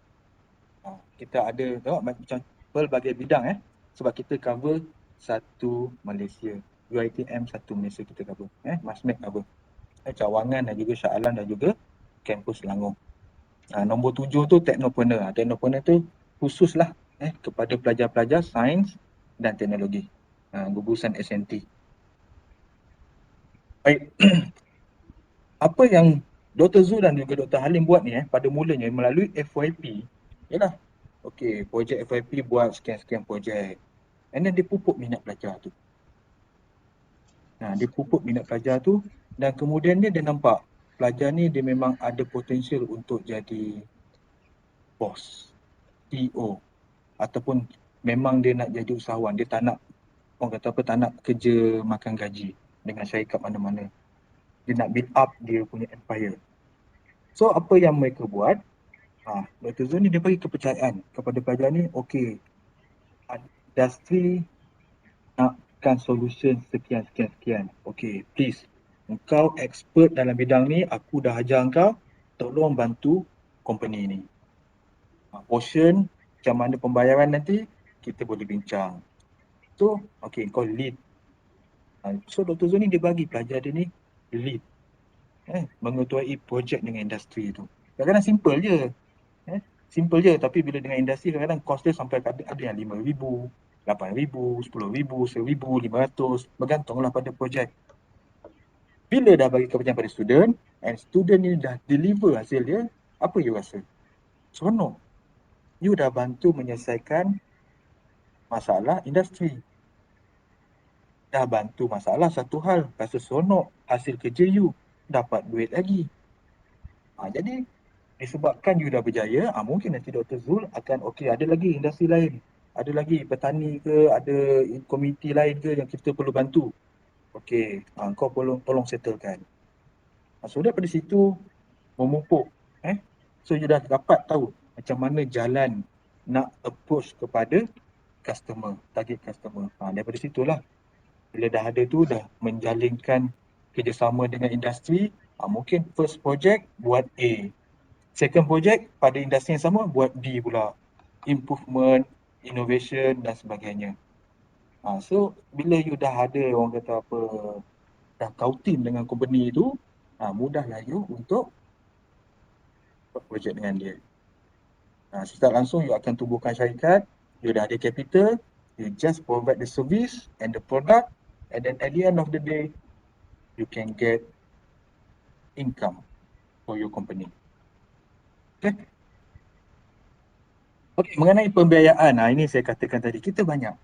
Kita ada, tengok macam pelbagai bidang sebab kita cover satu Malaysia. UiTM satu Malaysia kita cover. Masmed cover. Cawangan dan juga Shah Alam dan juga kampus Selangor. Nombor 7 tu Technopreneur. Technopreneur tu khususlah kepada pelajar-pelajar sains dan teknologi. Gugusan SNT. Baik. Apa yang Dr. Zul dan juga Dr. Halim buat ni pada mulanya melalui FYP, ialah okey, projek FYP buat sekian-sekian projek. And then dia pupuk minat pelajar tu. Dia pupuk minat pelajar tu dan kemudian dia nampak pelajar ni dia memang ada potensial untuk jadi bos, CEO ataupun memang dia nak jadi usahawan. Dia tak nak, orang kata apa, tak nak kerja makan gaji dengan syarikat mana-mana. Dia nak build up dia punya empire. So apa yang mereka buat, Dr. Zul ni dia bagi kepercayaan kepada pelajar ni, okey, industri nakkan solution sekian. Okey, please, engkau expert dalam bidang ni, aku dah ajar engkau, tolong bantu company ni. Portion, macam mana pembayaran nanti, kita boleh bincang. So, okey, kau lead. So Dr. Zul ni dia bagi pelajar dia ni lead. Mengetuai projek dengan industri tu. Kadang-kadang simple je. Simple je, tapi bila dengan industri kadang-kadang kos dia sampai ada yang RM5,000, RM8,000, RM10,000, RM1,500, bergantunglah pada projek. Bila dah bagi kepercayaan pada student, and student ni dah deliver hasil dia, apa you rasa? Seronok. You dah bantu menyelesaikan masalah industri. Dah bantu masalah satu hal, rasa seronok, hasil kerja you, dapat duit lagi. Jadi disebabkan you dah berjaya, mungkin nanti Dr. Zul akan ada lagi industri lain, ada lagi petani ke, ada komiti lain ke yang kita perlu bantu. Okey, kau tolong settlekan. So daripada situ memupuk. So you dah dapat tahu macam mana jalan nak approach kepada customer, target customer. Daripada situlah, bila dah ada tu, dah menjalinkan kerjasama dengan industri, mungkin first project buat A, second project pada industri yang sama buat B pula, improvement, innovation dan sebagainya. So bila you dah ada, orang kata apa, dah kau team dengan company tu, mudahlah you untuk buat projek dengan dia. Secara langsung you akan tubuhkan syarikat, you dah ada capital, you just provide the service and the product, and then at the end of the day, you can get income for your company. Okay? Okay, mengenai pembiayaan, ini saya katakan tadi, kita banyak.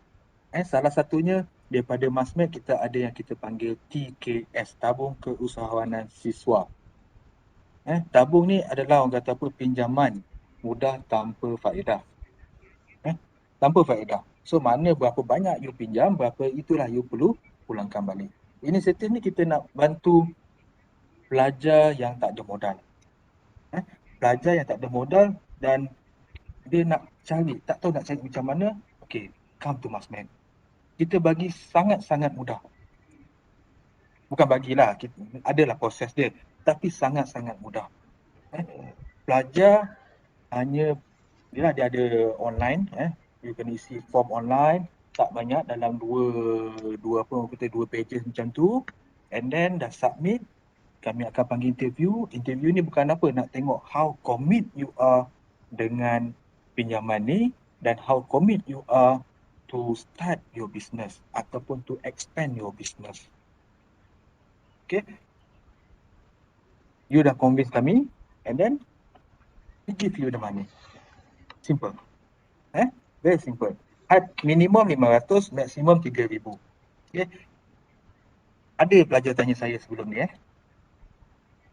Salah satunya daripada Masmed, kita ada yang kita panggil TKS, Tabung Keusahawanan Siswa. Tabung ni adalah orang kata apa, pinjaman mudah tanpa faedah. Tanpa faedah. So mana berapa banyak you pinjam, berapa itulah you perlu pulangkan balik. Inisiatif ni kita nak bantu pelajar yang tak ada modal. Pelajar yang tak ada modal dan dia nak cari, tak tahu nak cari macam mana, okay, come to Masmed. Kita bagi sangat-sangat mudah. Bukan bagilah, adalah proses dia, tapi sangat-sangat mudah. Pelajar hanya, dia ada online, You kena isi form online, tak banyak, dalam dua pages macam tu, and then dah submit, kami akan panggil interview. Interview ni bukan apa, nak tengok how commit you are dengan pinjaman ni dan how commit you are to start your business ataupun to expand your business. Okay, you dah convince kami, and then we give you the money. Simple. Very simple. Minimum 500, maksimum 3,000. Okay. Ada pelajar tanya saya sebelum ni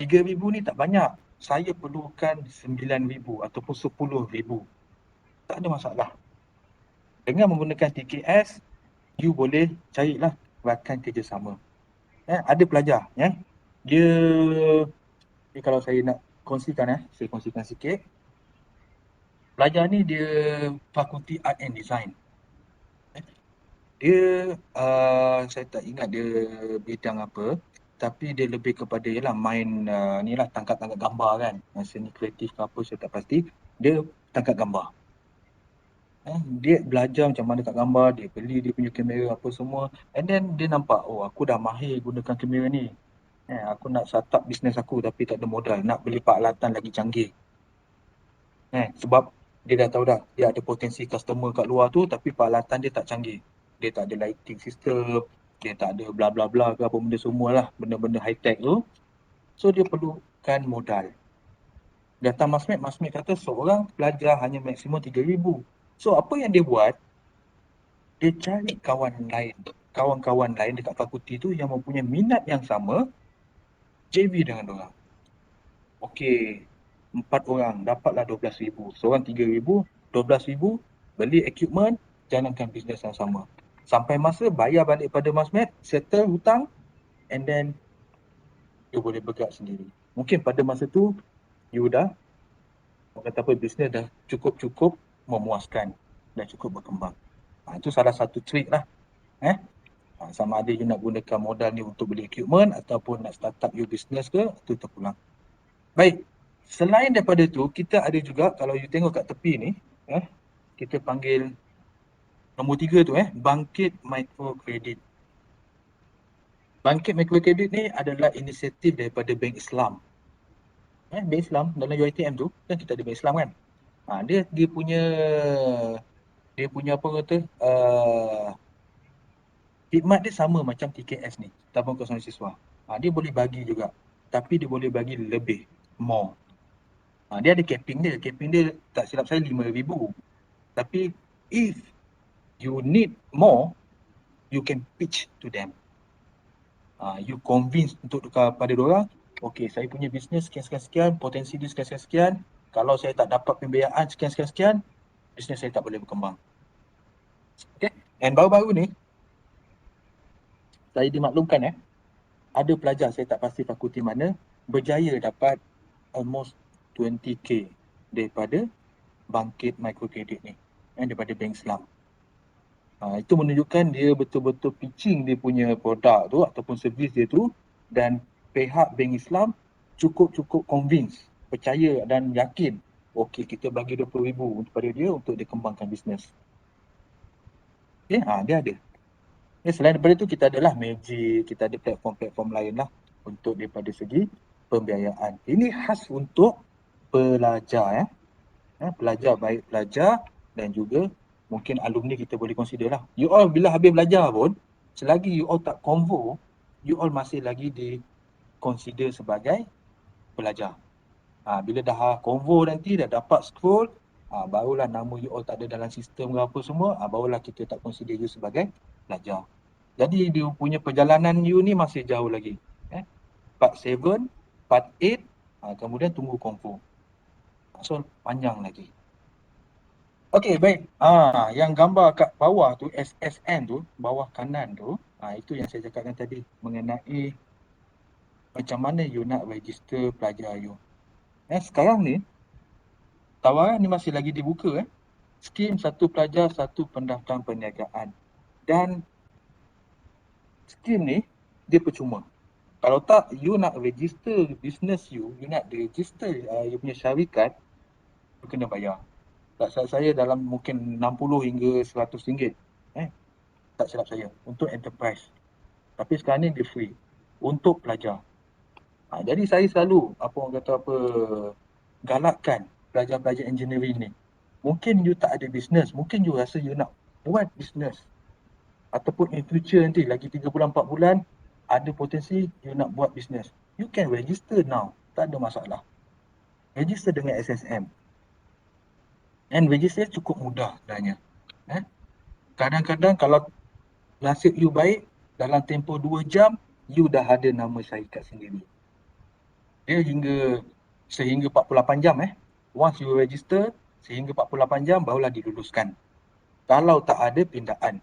3,000 ni tak banyak. Saya perlukan 9,000 ataupun 10,000. Tak ada masalah. Dengan menggunakan TKS, you boleh carilah rakan kerjasama. Ada pelajar dia kalau saya nak kongsikan saya kongsikan sikit. Pelajar ni dia fakulti Art and Design. Dia saya tak ingat dia bidang apa, tapi dia lebih kepada main ni lah, tangkap gambar kan. Seni kreatif ke apa saya tak pasti. Dia tangkap gambar. Dia belajar macam mana tangkap gambar, dia beli dia punya kamera apa semua, and then dia nampak, oh aku dah mahir gunakan kamera ni. Aku nak start up bisnes aku tapi tak ada modal, nak beli peralatan lagi canggih. Sebab dia dah tahu dah, dia ada potensi customer kat luar tu tapi peralatan dia tak canggih. Dia tak ada lighting system, dia tak ada bla bla bla ke apa benda semualah, benda-benda high tech tu. So dia perlukan modal. Datang Masmed kata seorang pelajar hanya maksimum 3,000. So apa yang dia buat, dia cari kawan-kawan lain dekat fakulti tu yang mempunyai minat yang sama, JV dengan diorang. Okey, 4 orang dapatlah 12,000. Seorang 3,000, 12,000, beli equipment, jalankan bisnes yang sama. Sampai masa bayar balik pada Masmed, settle hutang, and then you boleh bergerak sendiri. Mungkin pada masa tu, you dah bisnes dah cukup memuaskan dan cukup berkembang. Itu salah satu trik lah. Sama ada you nak gunakan modal ni untuk beli equipment ataupun nak start up your business ke, itu terpulang. Baik, selain daripada tu, kita ada juga, kalau you tengok kat tepi ni, kita panggil nombor 3 tu, Bangkit Microcredit. Bangkit Microcredit ni adalah inisiatif daripada Bank Islam. Bank Islam dalam UiTM tu, kan kita ada Bank Islam kan. Dia punya apa kata, khidmat dia sama macam TKS ni, tabung kosong siswa. Dia boleh bagi juga, tapi dia boleh bagi lebih, more. Dia ada capping dia tak silap saya 5,000. Tapi if you need more, you can pitch to them. You convince untuk tukar pada diorang, okay, saya punya bisnes sekian-sekian, potensi dia sekian-sekian, kalau saya tak dapat pembiayaan sekian-sekian, bisnes saya tak boleh berkembang. Okay, and baru-baru ni, saya dimaklumkan ada pelajar, saya tak pasti fakulti mana, berjaya dapat almost 20k daripada Bangkit Microcredit ni, daripada Bank Islam. Itu menunjukkan dia betul-betul pitching dia punya produk tu ataupun servis dia tu, dan pihak Bank Islam cukup convince, percaya dan yakin, okey kita bagi 20,000 kepada dia untuk dia kembangkan bisnes. Okay, dia ada. Selain daripada tu, kita adalah Magic, kita ada platform-platform lain lah untuk daripada segi pembiayaan. Ini khas untuk pelajar pelajar, baik pelajar dan juga mungkin alumni kita boleh consider lah. You all bila habis belajar pun, selagi you all tak convo, you all masih lagi di consider sebagai pelajar. Bila dah convo nanti, dah dapat scroll, barulah nama you all tak ada dalam sistem ke apa semua, barulah kita tak consider you sebagai pelajar. Jadi dia punya perjalanan you ni masih jauh lagi. Part 7, part 8, kemudian tunggu convo. So panjang lagi. Okey, baik. Yang gambar kat bawah tu, SSN tu, bawah kanan tu, itu yang saya cakapkan tadi mengenai macam mana you nak register pelajar you. Sekarang ni, tawaran ni masih lagi dibuka. Skim satu pelajar, satu pendaftaran perniagaan. Dan skim ni, dia percuma. Kalau tak, you nak register business you nak register you punya syarikat, you kena bayar. Tak silap saya dalam mungkin 60 hingga 100 ringgit. Tak silap saya untuk enterprise. Tapi sekarang ni dia free untuk pelajar. Jadi saya selalu orang kata galakkan pelajar-pelajar engineering ni. Mungkin you tak ada business, mungkin you rasa you nak buat business. Ataupun in future nanti lagi 3 bulan 4 bulan ada potensi you nak buat business. You can register now. Tak ada masalah. Register dengan SSM. And register cukup mudah sebenarnya. Kadang-kadang kalau nasib you baik, dalam tempoh 2 jam, you dah ada nama syarikat sendiri. Dia sehingga 48 jam Once you register, sehingga 48 jam barulah diluluskan. Kalau tak ada pindaan.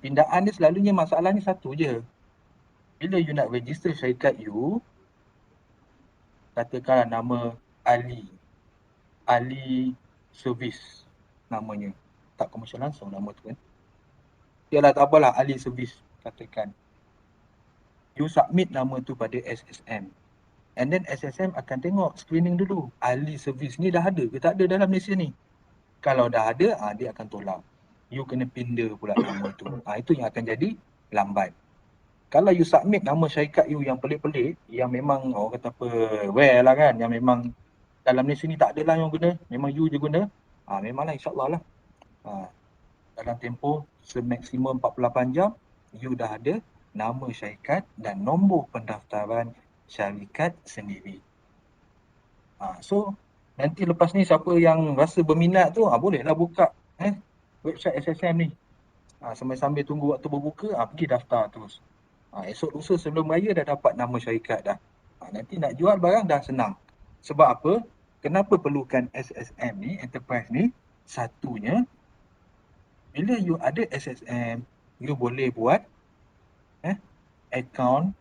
Pindaan ni selalunya masalahnya satu je. Bila you nak register syarikat you, katakanlah nama Ali Service namanya. Tak komersial langsung nama tu kan. Yalah tak apalah, Ali Service katakan. You submit nama tu pada SSM. And then SSM akan tengok screening dulu. Ali Service ni dah ada ke tak ada dalam Malaysia ni. Kalau dah ada, dia akan tolak. You kena pindah pula nama tu. Itu yang akan jadi lambat. Kalau you submit nama syarikat you yang pelik-pelik, yang memang orang kata rare lah kan, yang memang dalam Malaysia ni tak ada lah yang guna, memang you je guna, memanglah insyaAllah lah. Dalam tempoh semaksimum 48 jam, you dah ada nama syarikat dan nombor pendaftaran syarikat sendiri. So, nanti lepas ni siapa yang rasa berminat tu, bolehlah buka website SSM ni. Sambil-sambil tunggu waktu berbuka, pergi daftar terus. Esok lusa sebelum raya dah dapat nama syarikat dah. Nanti nak jual barang dah senang. Sebab apa? Kenapa perlukan SSM ni, enterprise ni? Satunya, bila you ada SSM, you boleh buat akaun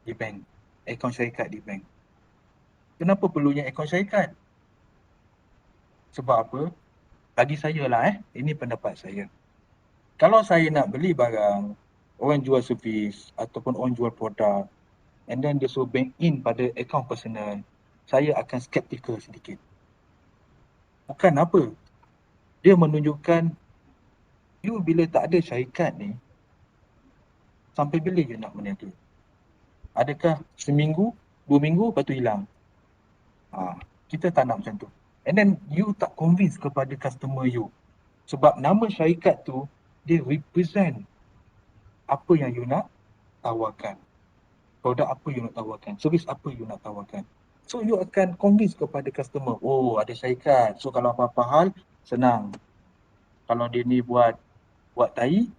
di bank. Akaun syarikat di bank. Kenapa perlunya akaun syarikat? Sebab apa? Bagi saya lah ini pendapat saya. Kalau saya nak beli barang, orang jual servis ataupun orang jual produk, and then dia suruh bank in pada akaun personal, saya akan skeptikal sedikit. Bukan apa? Dia menunjukkan you bila tak ada syarikat ni, sampai bila you nak berniaga? Adakah seminggu, 2 minggu, lepas tu hilang? Kita tak nak macam tu. And then you tak convince kepada customer you. Sebab nama syarikat tu, dia represent apa yang you nak tawarkan. Produk apa you nak tawarkan. Servis apa you nak tawarkan. So you akan convince kepada customer. Oh, ada syarikat. So kalau apa-apa hal, senang. Kalau dia ni buat tai,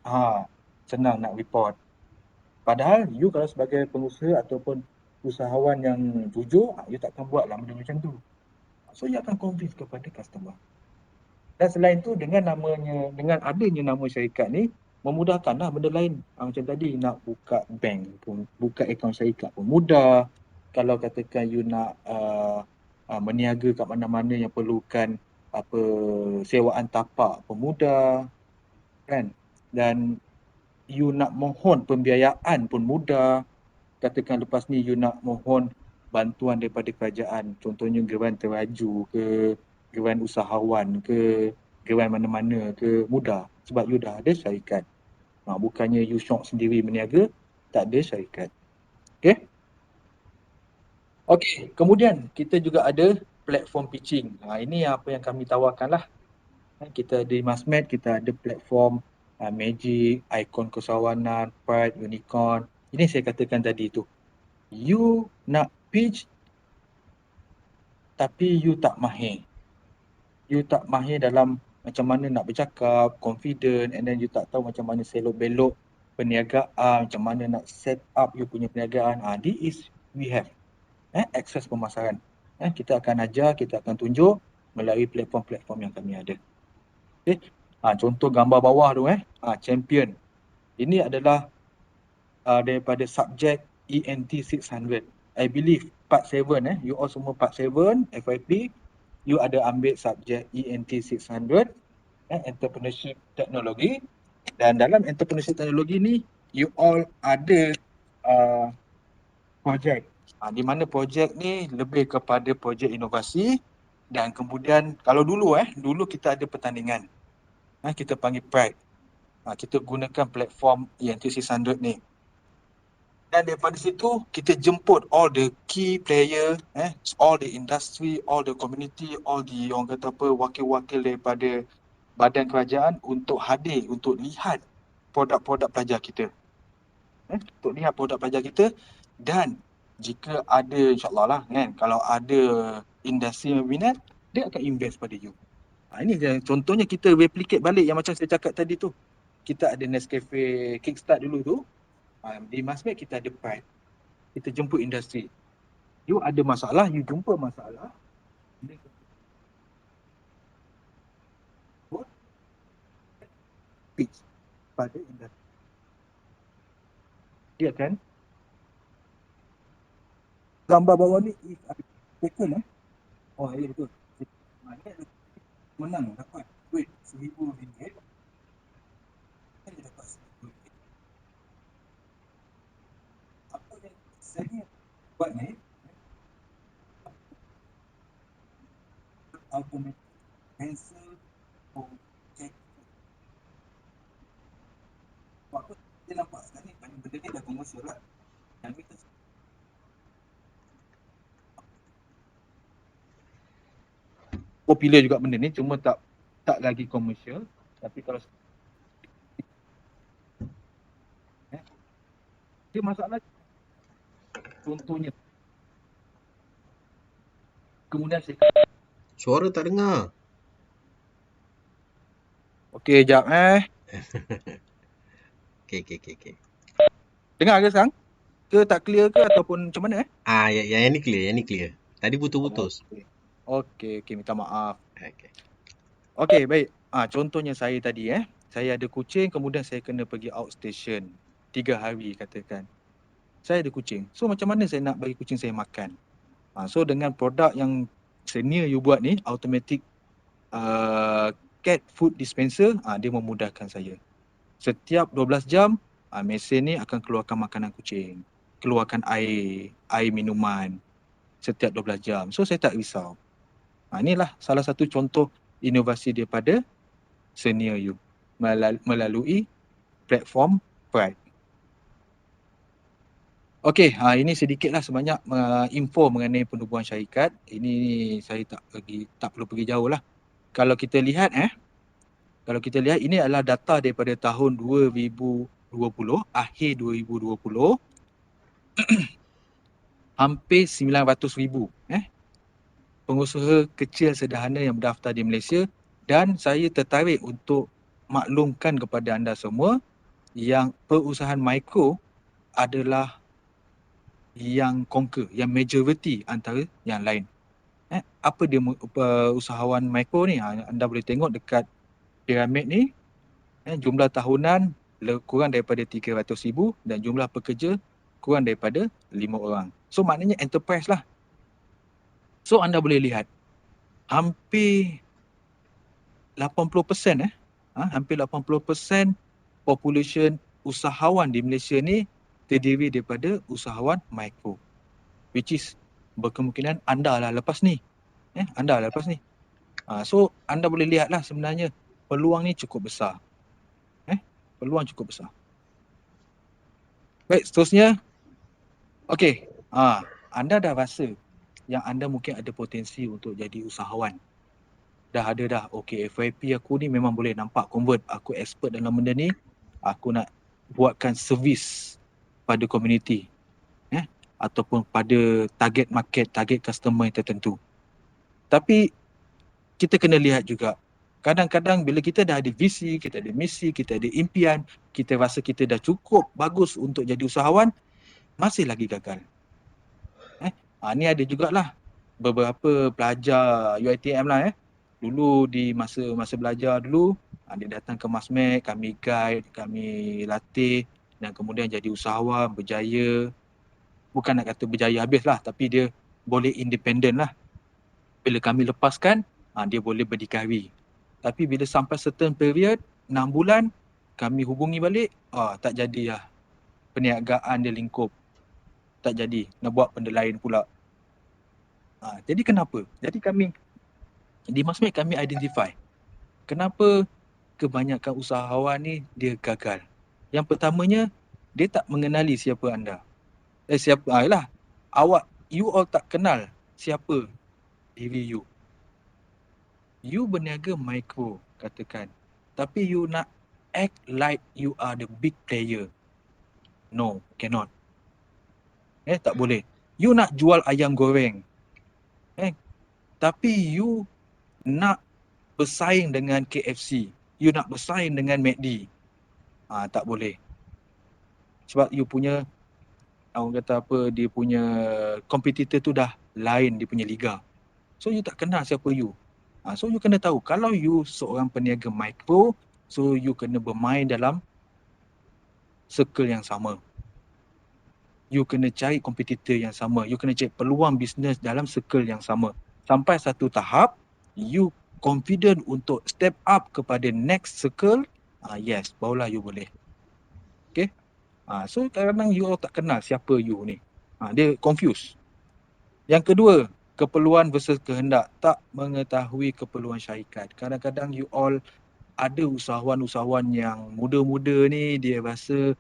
senang nak report. Padahal you kalau sebagai pengusaha ataupun usahawan yang jujur, you takkan buat lah benda macam tu. So you akan convince kepada customer. Dan selain tu dengan adanya nama syarikat ni, memudahkanlah benda lain. Macam tadi nak buka bank pun, buka akaun syarikat pun mudah. Kalau katakan you nak meniaga kat mana-mana yang perlukan sewaan tapak pun mudah, kan? Dan you nak mohon pembiayaan pun mudah. Katakan lepas ni you nak mohon bantuan daripada kerajaan, contohnya Geran Teraju ke, Geran Usahawan ke, Geran mana-mana ke, mudah sebab you dah ada syarikat. Bukannya you syok sendiri berniaga, tak ada syarikat. Okey, kemudian kita juga ada platform pitching. Ini apa yang kami tawarkan lah. Kita di Masmed, kita ada platform Magic, Icon Kesawanan, Pride, Unicorn. Ini saya katakan tadi tu. You nak pitch tapi you tak mahir. You tak mahir dalam macam mana nak bercakap, confident, and then you tak tahu macam mana selok-belok perniagaan, macam mana nak set up you punya perniagaan. This we have akses pemasaran. Kita akan ajar, kita akan tunjuk melalui platform-platform yang kami ada. Contoh gambar bawah tu champion. Ini adalah daripada subjek ENT 600. I believe part 7 you all semua part 7 FYP, you ada ambil subjek ENT 600 entrepreneurship teknologi, dan dalam entrepreneurship teknologi ni you all ada projek. Di mana projek ni lebih kepada projek inovasi, Dan kemudian kalau dulu kita ada pertandingan. Kita panggil Pride. Kita gunakan platform ENT 600 ni. Dan daripada situ kita jemput all the key player, all the industry, all the community, all the orang kata apa, wakil-wakil daripada badan kerajaan untuk hadir, untuk lihat produk-produk pelajar kita. Untuk lihat produk pelajar kita, dan jika ada, insyaAllah lah kan, kalau ada industri yang minat, dia akan invest pada you. Ini contohnya kita replicate balik yang macam saya cakap tadi tu. Kita ada Nescafe Kickstart dulu tu. Di Masmed kita ada Pride. Kita jemput industri. You ada masalah, you jumpa masalah. Pitch pada industri. Dia kan? Gambar bawah ni if I taken Oh ya betul. Maknanya menang dapat duit RM1,000. Saya dapat RM1,000. Apa yang saya buat ni automatic cancel for check. Apa kita nampak sekarang ni benda ni dah komersial lah. Yang kita popular juga benda ni, cuma tak lagi komersial. Tapi kalau dia masalah contohnya kemudian saya Suara tak dengar. okey jap Okey. dengar ke sekarang ke tak clear ke ataupun macam mana Yang ni clear. Tadi putus-putus. okey minta maaf. Okey. Okey baik, contohnya saya tadi saya ada kucing, kemudian saya kena pergi outstation 3 hari katakan. Saya ada kucing, so macam mana saya nak bagi kucing saya makan? So dengan produk yang senior you buat ni, automatic cat food dispenser, dia memudahkan saya. Setiap 12 jam, mesin ni akan keluarkan makanan kucing, keluarkan air minuman setiap 12 jam. So saya tak risau. Inilah salah satu contoh inovasi daripada senior you melalui platform Pride. Okey, ini sedikitlah sebanyak info mengenai penubuhan syarikat. Ini saya tak perlu pergi jauh lah. Kalau kita lihat ini adalah data daripada tahun 2020, akhir 2020. Hampir 900,000 pengusaha kecil sederhana yang berdaftar di Malaysia, dan saya tertarik untuk maklumkan kepada anda semua yang perusahaan mikro adalah yang conquer, yang majority antara yang lain. Apa dia usahawan mikro ni? Anda boleh tengok dekat piramid ni, jumlah tahunan kurang daripada 300,000 dan jumlah pekerja kurang daripada 5 orang. So maknanya enterprise lah. So anda boleh lihat hampir 80% hampir 80% population usahawan di Malaysia ni terdiri daripada usahawan mikro, which is berkemungkinan anda lah lepas ni. So anda boleh lihatlah sebenarnya peluang ni cukup besar. Peluang cukup besar. Baik, seterusnya. Okey, anda dah rasa yang anda mungkin ada potensi untuk jadi usahawan. Dah ada. Okey, FYP aku ni memang boleh nampak convert. Aku expert dalam benda ni. Aku nak buatkan servis pada community. Ataupun pada target market, target customer yang tertentu. Tapi kita kena lihat juga, kadang-kadang bila kita dah ada visi, kita ada misi, kita ada impian, kita rasa kita dah cukup bagus untuk jadi usahawan, masih lagi gagal. Ni ada jugalah beberapa pelajar UiTM lah dulu di masa belajar dulu, dia datang ke Masmed, kami guide, kami latih, dan kemudian jadi usahawan, berjaya. Bukan nak kata berjaya habis lah, tapi dia boleh independen lah. Bila kami lepaskan, dia boleh berdikari. Tapi bila sampai certain period, 6 bulan, kami hubungi balik, tak jadi lah. Perniagaan dia lingkup. Tak jadi, nak buat benda lain pula. Jadi kenapa? Jadi kami Di Masmed kami identify kenapa kebanyakan usahawan ni dia gagal. Yang pertamanya, dia tak mengenali siapa anda. You all tak kenal siapa diri you. You berniaga micro, katakan. Tapi you nak act like you are the big player. No, cannot. Tak boleh. You nak jual ayam goreng. Tapi you nak bersaing dengan KFC. You nak bersaing dengan McD. Tak boleh. Sebab you punya, orang kata apa, dia punya competitor tu dah lain dia punya liga. So you tak kenal siapa you. So you kena tahu, kalau you seorang peniaga micro, so you kena bermain dalam circle yang sama. You kena cari kompetitor yang sama. You kena cari peluang bisnes dalam circle yang sama. Sampai satu tahap, you confident untuk step up kepada next circle, yes, barulah you boleh. Okay? So kadang-kadang you all tak kenal siapa you ni. Dia confused. Yang kedua, keperluan versus kehendak. Tak mengetahui keperluan syarikat. Kadang-kadang you all ada usahawan-usahawan yang muda-muda ni, dia rasa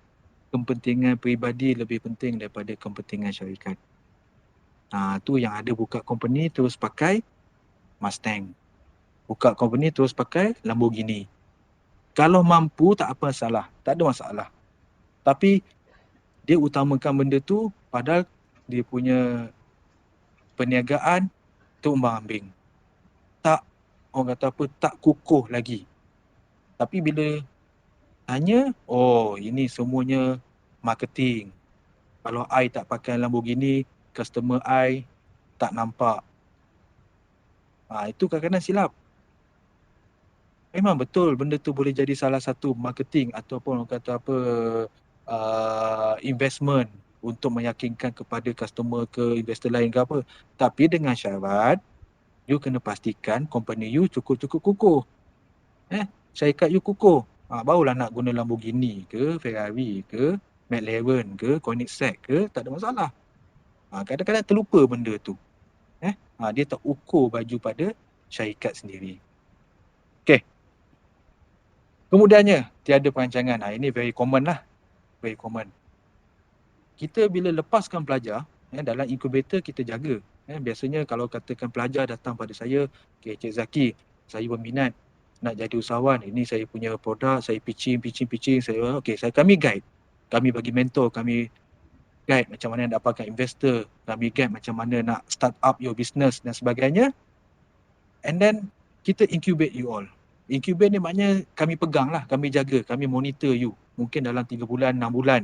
kepentingan peribadi lebih penting daripada kepentingan syarikat. Tu yang ada buka company terus pakai Mustang. Buka company terus pakai Lamborghini. Kalau mampu tak apa salah, tak ada masalah. Tapi dia utamakan benda tu padahal dia punya perniagaan terumbang-ambing. Tak, orang kata apa, tak kukuh lagi. Tapi bila tanya, ini semuanya marketing. Kalau I tak pakai Lamborghini, customer I tak nampak. Itu kadang-kadang silap. Memang betul benda tu boleh jadi salah satu marketing ataupun orang kata apa, investment untuk meyakinkan kepada customer ke investor lain ke apa. Tapi dengan syarat, you kena pastikan company you cukup-cukup kukuh. Syarikat you kukuh. Barulah nak guna Lamborghini ke, Ferrari ke, McLaren ke, Koenigsegg ke, tak ada masalah. Kadang-kadang terlupa benda tu. Dia tak ukur baju pada syarikat sendiri. Okay. Kemudiannya, tiada perancangan. Ini very common lah. Very common. Kita bila lepaskan pelajar, dalam incubator kita jaga. Biasanya kalau katakan pelajar datang pada saya, okay, Cik Zaki, saya berminat nak jadi usahawan. Ini saya punya produk, saya pitching. Kami guide. Kami bagi mentor, kami guide macam mana nak dapatkan investor, kami guide macam mana nak start up your business dan sebagainya. And then, kita incubate you all. Incubate ni maknanya kami pegang lah, kami jaga, kami monitor you. Mungkin dalam 3 bulan, 6 bulan.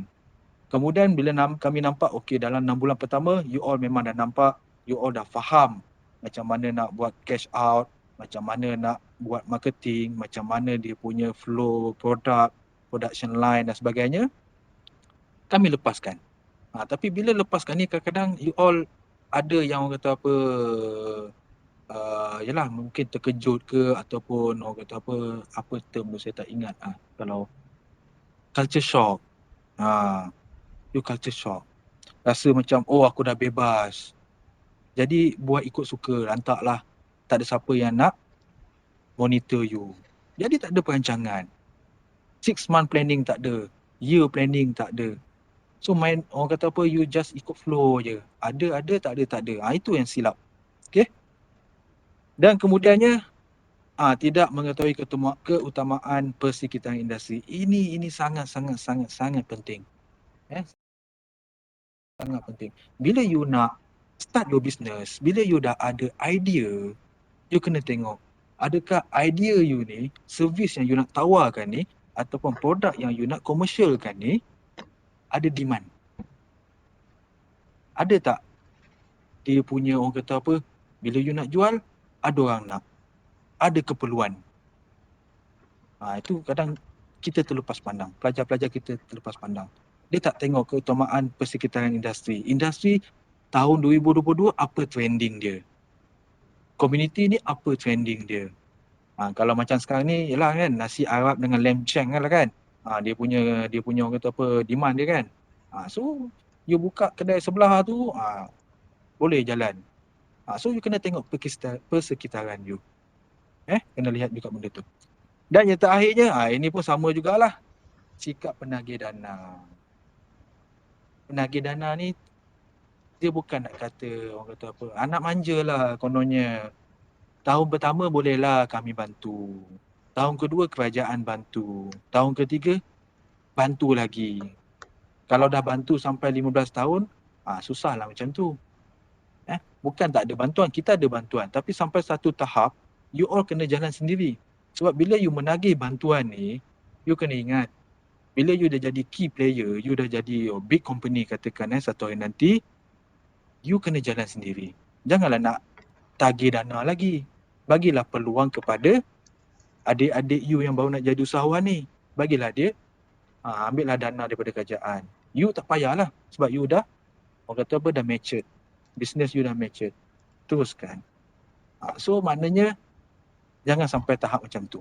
Kemudian bila kami nampak, okay, dalam 6 bulan pertama, you all memang dah nampak, you all dah faham macam mana nak buat cash out, macam mana nak buat marketing, macam mana dia punya flow produk, production line dan sebagainya. Kami lepaskan. Tapi bila lepaskan ni, kadang-kadang you all ada yang orang kata apa, yalah mungkin terkejut ke ataupun orang kata apa term tu saya tak ingat kalau culture shock. You culture shock. Rasa macam aku dah bebas. Jadi buat ikut suka, lantaklah. Tak ada siapa yang nak monitor you. Jadi tak ada perancangan. 6 month planning tak ada. Year planning tak ada. So orang kata apa, you just ikut flow je. Ada, tak ada. Itu yang silap. Okay? Dan kemudiannya, tidak mengetahui keutamaan persekitaran industri. Ini sangat penting. Sangat penting. Bila you nak start your business, bila you dah ada idea, you kena tengok adakah idea you ni, servis yang you nak tawarkan ni ataupun produk yang you nak commercialkan ni ada demand. Ada tak dia punya orang kata apa, bila you nak jual, ada orang nak, ada keperluan. Itu kadang kita terlepas pandang, pelajar-pelajar kita terlepas pandang. Dia tak tengok keutamaan persekitaran industri. Industri tahun 2022 apa trending dia? Community ni apa trending dia? Kalau macam sekarang ni, yalah kan, nasi Arab dengan lamb shank kan. Dia punya orang kata apa, demand dia kan. So, you buka kedai sebelah tu, boleh jalan. So, you kena tengok persekitaran you. Kena lihat juga benda tu. Dan yang terakhirnya, ini pun sama jugalah. Sikap penagih dana. Penagih dana ni dia bukan nak kata, orang kata apa, anak manja lah kononnya. Tahun pertama bolehlah kami bantu. Tahun kedua kerajaan bantu. Tahun ketiga bantu lagi. Kalau dah bantu sampai 15 tahun, susahlah macam tu. Bukan tak ada bantuan, kita ada bantuan. Tapi sampai satu tahap, you all kena jalan sendiri. Sebab bila you menagih bantuan ni, you kena ingat, bila you dah jadi key player, you dah jadi big company katakan satu hari nanti, you kena jalan sendiri. Janganlah nak tagih dana lagi. Bagilah peluang kepada adik-adik you yang baru nak jadi usahawan ni. Bagilah dia, ambillah dana daripada kerajaan. You tak payahlah sebab you dah, orang kata apa, dah matured. Business you dah matured. Teruskan. So maknanya, jangan sampai tahap macam tu.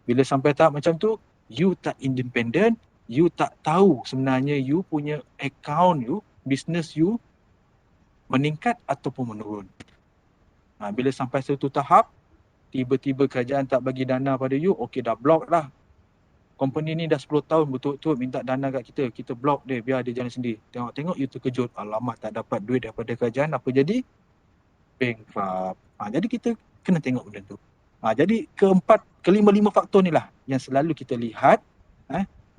Bila sampai tahap macam tu, you tak independent, you tak tahu sebenarnya you punya account you, business you meningkat ataupun menurun. Bila sampai satu tahap, tiba-tiba kerajaan tak bagi dana pada you, okey dah block lah. Company ni dah 10 tahun betul-betul minta dana kat kita. Kita block dia, biar dia jalan sendiri. Tengok-tengok you terkejut, alamak tak dapat duit daripada kerajaan, apa jadi? Bankrupt. Jadi kita kena tengok benda tu. Jadi kelima-lima faktor ni lah yang selalu kita lihat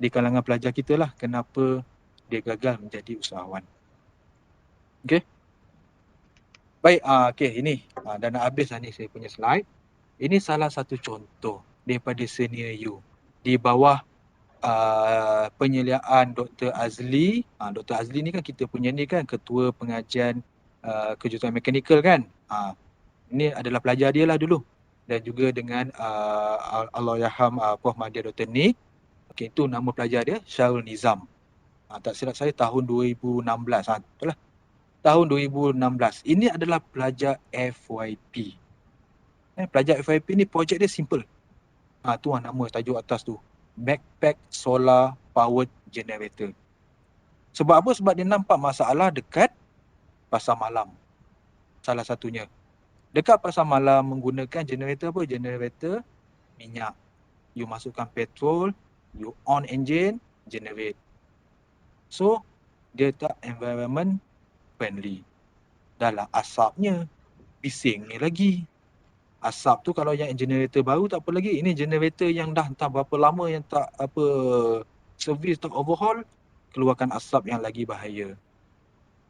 di kalangan pelajar kita lah kenapa dia gagal menjadi usahawan. Okay. Baik, ini dah nak habis lah ni saya punya slide. Ini salah satu contoh daripada senior you di bawah penyeliaan Dr. Azli. Dr. Azli ni kan kita punya ni kan ketua pengajian kejuruteraan mekanikal kan. Ini adalah pelajar dia lah dulu. Dan juga dengan Allahyarham Prof. Madya Dr. Nick. Okay, itu nama pelajar dia, Syarul Nizam. Tak silap saya tahun 2016. Betul lah. Tahun 2016. Ini adalah pelajar FYP. Pelajar FYP ni projek dia simple. Tu nama tajuk atas tu. Backpack Solar Powered Generator. Sebab apa? Sebab dia nampak masalah dekat pasar malam. Salah satunya. Dekat pasar malam menggunakan generator apa? Generator minyak. You masukkan petrol, you on engine, generate. So, dia tak environment friendly. Dah lah asapnya, bising ni lagi. Asap tu kalau yang generator baru tak apa lagi. Ini generator yang dah entah berapa lama yang tak servis, tak overhaul, keluarkan asap yang lagi bahaya.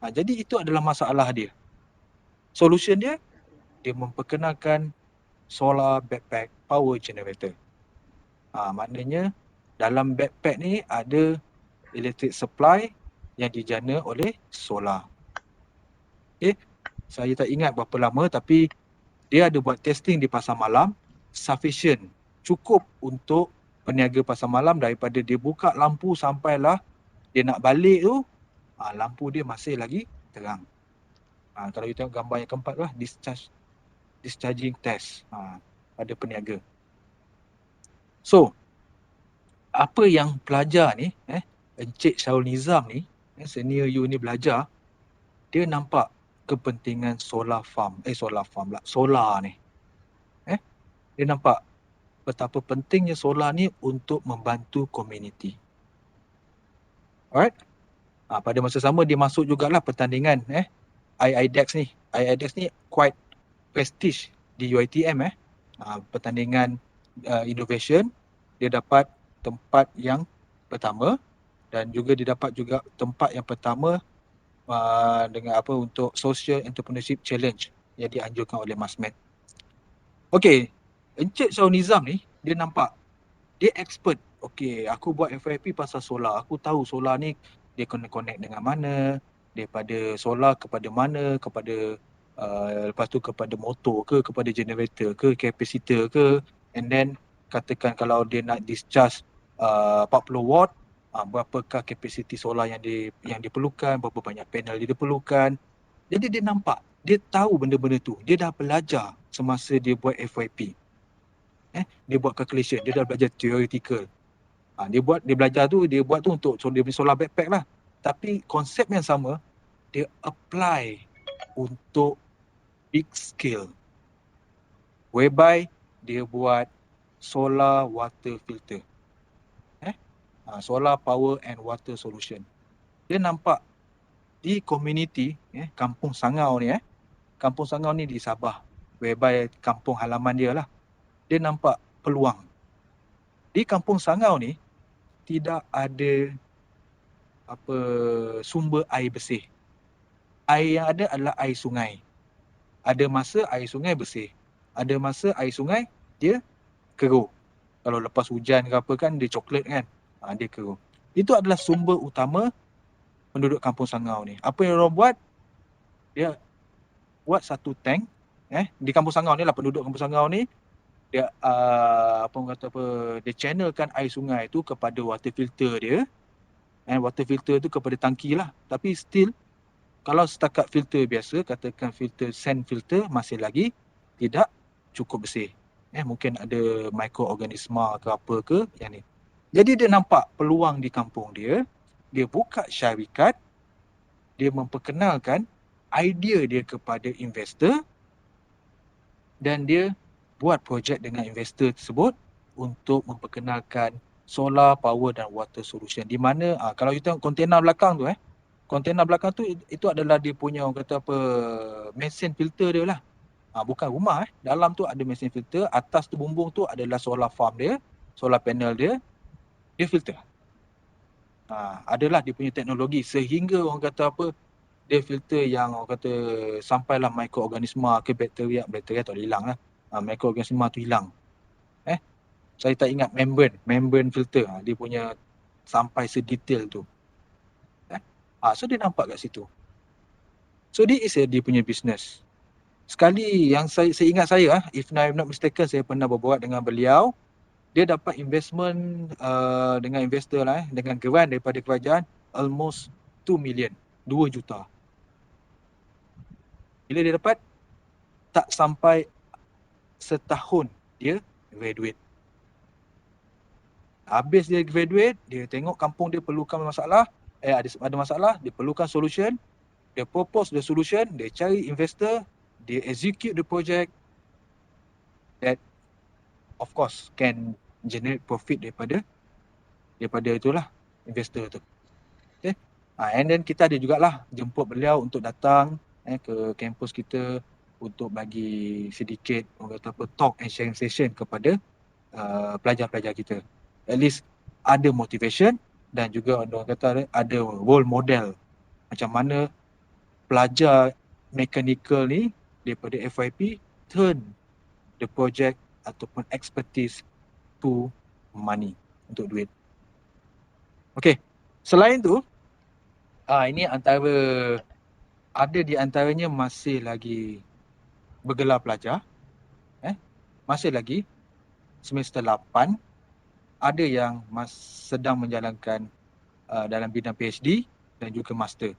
Jadi itu adalah masalah dia. Solution dia memperkenalkan solar backpack power generator. Maknanya dalam backpack ni ada electric supply yang dijana oleh solar. Saya tak ingat berapa lama tapi dia ada buat testing di pasar malam, sufficient, cukup untuk peniaga pasar malam daripada dia buka lampu sampailah dia nak balik tu, lampu dia masih lagi terang. Kalau you tengok gambar yang keempat lah, discharging test pada peniaga. So, apa yang pelajar ni, Encik Syarul Nizam ni, senior you ni belajar, dia nampak kepentingan solar ni. Dia nampak betapa pentingnya solar ni untuk membantu komuniti. Alright? Pada masa sama dia masuk jugalah pertandingan IIDEX ni. IIDEX ni quite prestige di UiTM pertandingan innovation. Dia dapat tempat yang pertama dan juga dia dapat juga tempat yang pertama dengan untuk Social Entrepreneurship Challenge yang dianjurkan oleh Masmed. Okey, Encik Syarul Nizam ni dia nampak dia expert. Okey, aku buat FYP pasal solar. Aku tahu solar ni dia kena connect dengan mana, daripada solar kepada mana, kepada lepas tu kepada motor ke, kepada generator ke, capacitor ke, and then katakan kalau dia nak discharge 40 watt, berapakah kapasiti solar yang diperlukan, berapa banyak panel dia diperlukan. Jadi dia nampak, dia tahu benda-benda tu. Dia dah belajar semasa dia buat FYP. Dia buat calculation, dia dah belajar theoretical. Dia belajar tu, dia buat tu untuk dia beli solar backpack lah. Tapi konsep yang sama, dia apply untuk big scale. whereby dia buat solar water filter. Solar power and water solution. Dia nampak di community Kampung Sangau ni Kampung Sangau ni di Sabah, whereby kampung halaman dia lah. Dia nampak peluang. Di Kampung Sangau ni tidak ada sumber air bersih. Air yang ada adalah air sungai. Ada masa air sungai bersih, ada masa air sungai dia keruh. Kalau lepas hujan ke apa kan dia coklat kan, dia keruh. Itu adalah sumber utama penduduk Kampung Sangau ni. Apa yang orang buat? Dia buat satu tank di Kampung Sangau ni lah, penduduk Kampung Sangau ni dia dia channelkan air sungai tu kepada water filter dia. Water filter tu kepada tangki lah. Tapi still kalau setakat filter biasa, katakan filter sand filter, masih lagi tidak cukup bersih. Mungkin ada mikroorganisma ke apa ke yang ni. Jadi dia nampak peluang di kampung dia, dia buka syarikat, dia memperkenalkan idea dia kepada investor dan dia buat projek dengan investor tersebut untuk memperkenalkan solar power dan water solution. Di mana kalau you tengok kontena belakang tu kontena belakang tu itu adalah dia punya orang kata mesin filter dia lah. Bukan rumah dalam tu ada mesin filter, atas tu bumbung tu adalah solar farm dia, solar panel dia filter. Adalah dia punya teknologi sehingga orang kata dia filter yang orang kata sampailah mikroorganisma ke bakteria tak hilang lah. Mikroorganisma tu hilang. Saya tak ingat membrane filter dia punya sampai sedetail tu. So dia nampak kat situ. So dia dia punya business. Sekali yang saya ingat saya if I'm not mistaken, saya pernah berbual dengan beliau. Dia dapat investment dengan investor lah dengan grant daripada kerajaan almost 2 million, 2 juta. Bila dia dapat, tak sampai setahun dia graduate. Habis dia graduate, dia tengok kampung dia perlukan masalah, ada masalah, dia perlukan solution, dia propose the solution, dia cari investor, dia execute the project that of course can generate profit daripada itulah investor tu. Okay. And then kita ada jugalah jemput beliau untuk datang ke kampus kita untuk bagi sedikit orang kata talk and sharing session kepada pelajar-pelajar kita. At least ada motivation dan juga orang kata ada role model macam mana pelajar mechanical ni daripada FYP turn the project ataupun expertise to money, untuk duit. Okay, selain tu ini ada di antaranya masih lagi bergelar pelajar, masih lagi semester 8, ada yang sedang menjalankan dalam bidang PhD dan juga master.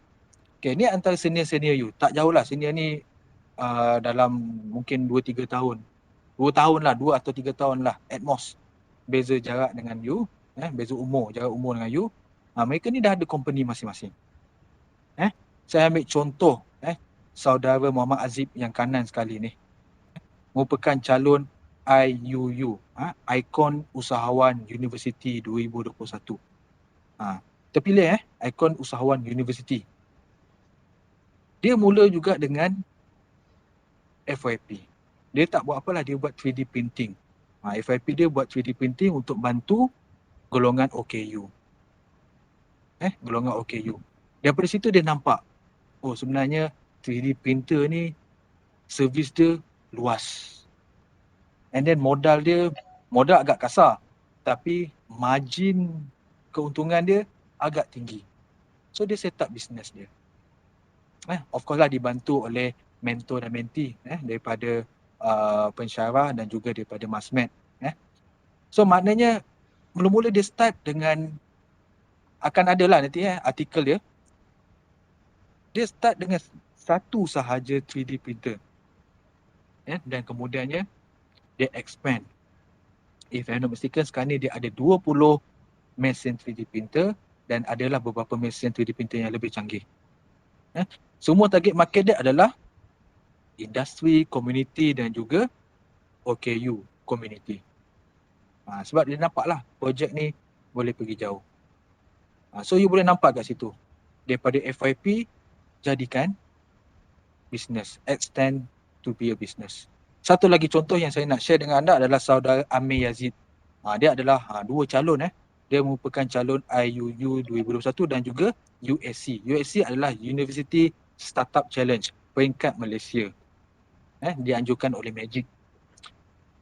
Okay, ni antara senior-senior you. Tak jauh lah, senior ni dalam mungkin 2-3 tahun. 2 tahun lah, 2 atau 3 tahun lah at most. Beza jarak dengan you, beza jarak umur dengan you. Mereka ni dah ada company masing-masing. Saya ambil contoh saudara Muhammad Azib yang kanan sekali ni. Merupakan calon IUU, Ikon Usahawan University 2021. Terpilih Ikon Usahawan University. Dia mula juga dengan FYP. Dia tak buat apalah, dia buat 3D printing. FYP dia buat 3D printing untuk bantu golongan OKU. Golongan OKU. Daripada situ dia nampak, sebenarnya 3D printer ni servis dia luas. And then modal agak kasar, tapi margin keuntungan dia agak tinggi. So dia set up business dia. Of course lah dibantu oleh mentor dan mentee daripada pensyarah dan juga daripada Masmed. So maknanya mula-mula dia start dengan, akan ada lah nanti artikel dia. Dia start dengan satu sahaja 3D printer. Dan kemudiannya dia expand. If I'm not mistaken, sekarang ni dia ada 20 mesin 3D printer dan adalah beberapa mesin 3D printer yang lebih canggih. Semua target market dia adalah industri, community dan juga OKU community. Sebab dia nampak lah projek ni boleh pergi jauh. So you boleh nampak kat situ. Daripada FYP jadikan business, extend to be a business. Satu lagi contoh yang saya nak share dengan anda adalah saudara Amir Yazid. Dia adalah dua calon. Dia merupakan calon IUU 2021 dan juga USC. USC adalah University Startup Challenge peringkat Malaysia. Dianjurkan oleh Magic.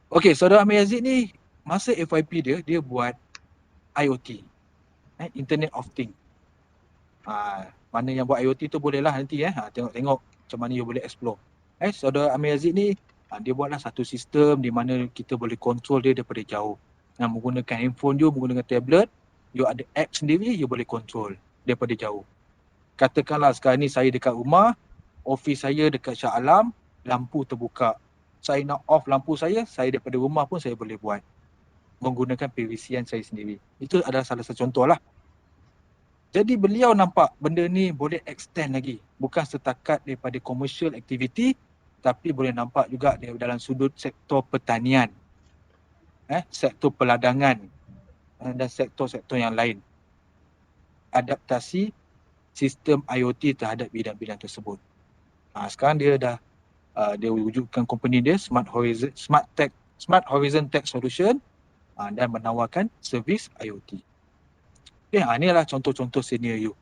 Okey, saudara Amir Yazid ni masa FYP dia buat IoT. Internet of Things. Mana yang buat IoT tu bolehlah nanti tengok-tengok macam mana you boleh explore. Saudara Amir Yazid ni dia buatlah satu sistem di mana kita boleh control dia daripada jauh. Menggunakan handphone you, menggunakan tablet, you ada app sendiri, you boleh control daripada jauh. Katakanlah sekarang ni saya dekat rumah, office saya dekat Shah Alam, lampu terbuka. Saya nak off lampu saya daripada rumah pun saya boleh buat. Menggunakan PVC-an saya sendiri. Itu adalah salah satu contoh lah. Jadi beliau nampak benda ni boleh extend lagi. Bukan setakat daripada commercial activity, tapi boleh nampak juga dalam sudut sektor pertanian, sektor peladangan dan sektor-sektor yang lain. Adaptasi sistem IoT terhadap bidang-bidang tersebut. Sekarang dia dah dia wujudkan company dia Smart Horizon Tech Solution dan menawarkan servis IoT. Ni adalah contoh-contoh senior you.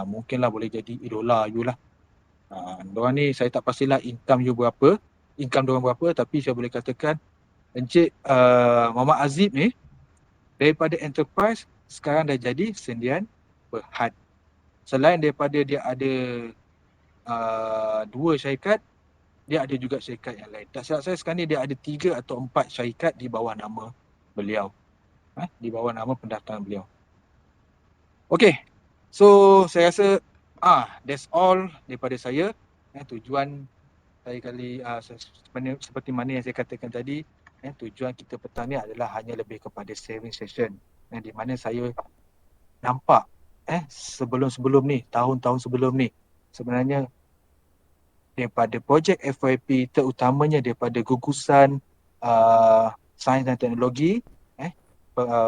Mungkinlah boleh jadi idola you lah. Diorang ni saya tak pastilah income diorang berapa, tapi saya boleh katakan Encik Muhammad Azib ni daripada enterprise sekarang dah jadi sendian Berhad. Selain daripada dia ada 2 syarikat, dia ada juga syarikat yang lain. Tak silap saya sekarang ni dia ada 3 atau 4 syarikat di bawah nama beliau. Di bawah nama pendaftaran beliau. Okay, so saya rasa that's all daripada saya. Tujuan saya kali seperti mana yang saya katakan tadi, tujuan kita petang ni adalah hanya lebih kepada sharing session, di mana saya nampak sebelum-sebelum ni, tahun-tahun sebelum ni, sebenarnya daripada projek FYP, terutamanya daripada gugusan sains dan teknologi,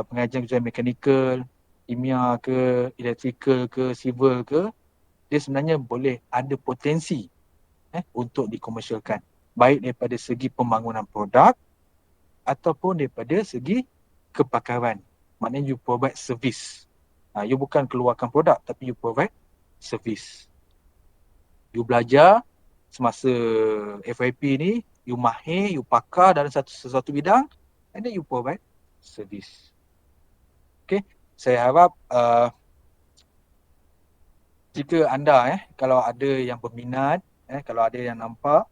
pengajian mekanikal, kimia ke, elektrikal ke, civil ke, dia sebenarnya boleh ada potensi untuk dikomersialkan. Baik daripada segi pembangunan produk ataupun daripada segi kepakaran. Maknanya you provide service. You bukan keluarkan produk tapi you provide service. You belajar semasa FYP ni, you mahir, you pakar dalam sesuatu bidang, and then you provide service. Okay, saya harap jika anda kalau ada yang berminat, kalau ada yang nampak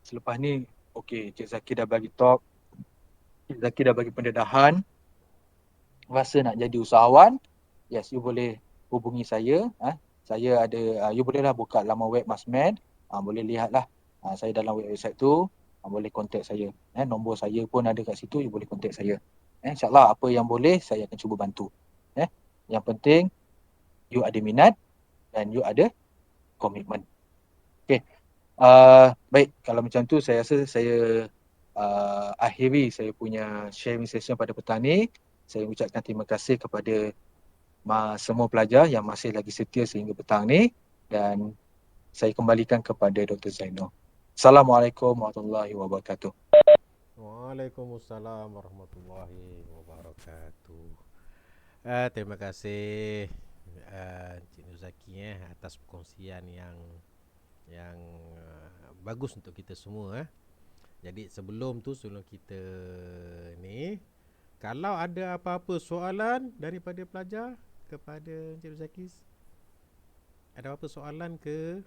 selepas ni, okay, Cik Zaki dah bagi talk, Cik Zaki dah bagi pendedahan, rasa nak jadi usahawan, yes, you boleh hubungi saya. Saya ada, you bolehlah buka laman web Masmed, boleh lihatlah saya dalam website tu, boleh contact saya. Nombor saya pun ada kat situ, you boleh contact saya. InsyaAllah apa yang boleh saya akan cuba bantu. Yang penting you ada minat dan you ada komitmen. Okay. Baik, kalau macam tu saya rasa saya akhiri saya punya sharing session pada petang ni. Saya ucapkan terima kasih kepada semua pelajar yang masih lagi setia sehingga petang ni, dan saya kembalikan kepada Dr. Zainul. Assalamualaikum warahmatullahi wabarakatuh. Waalaikumsalam warahmatullahi wabarakatuh. Terima kasih Encik Nur Zaki atas perkongsian yang bagus untuk kita semua. Jadi sebelum kita ni, kalau ada apa-apa soalan daripada pelajar kepada Encik Nur Zaki, ada apa soalan ke?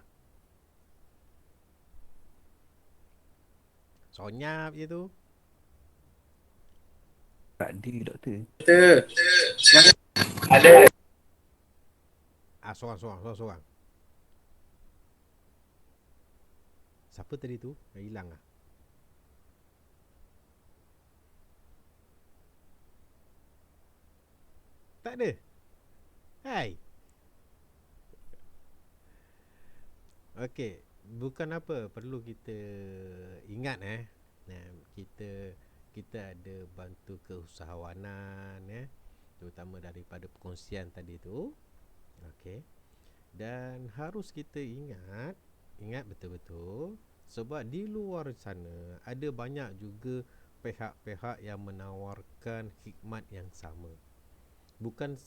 Sonyap je tu. Tak ada, doktor. Ada. Seorang. Siapa tadi tu? Dah hilang lah. Tak ada. Hai. Okey, bukan apa, perlu kita ingat Nah, kita ada bantu keusahawanan terutama daripada perkongsian tadi tu. Okey. Dan harus kita ingat betul-betul, sebab di luar sana ada banyak juga pihak-pihak yang menawarkan khidmat yang sama. Bukan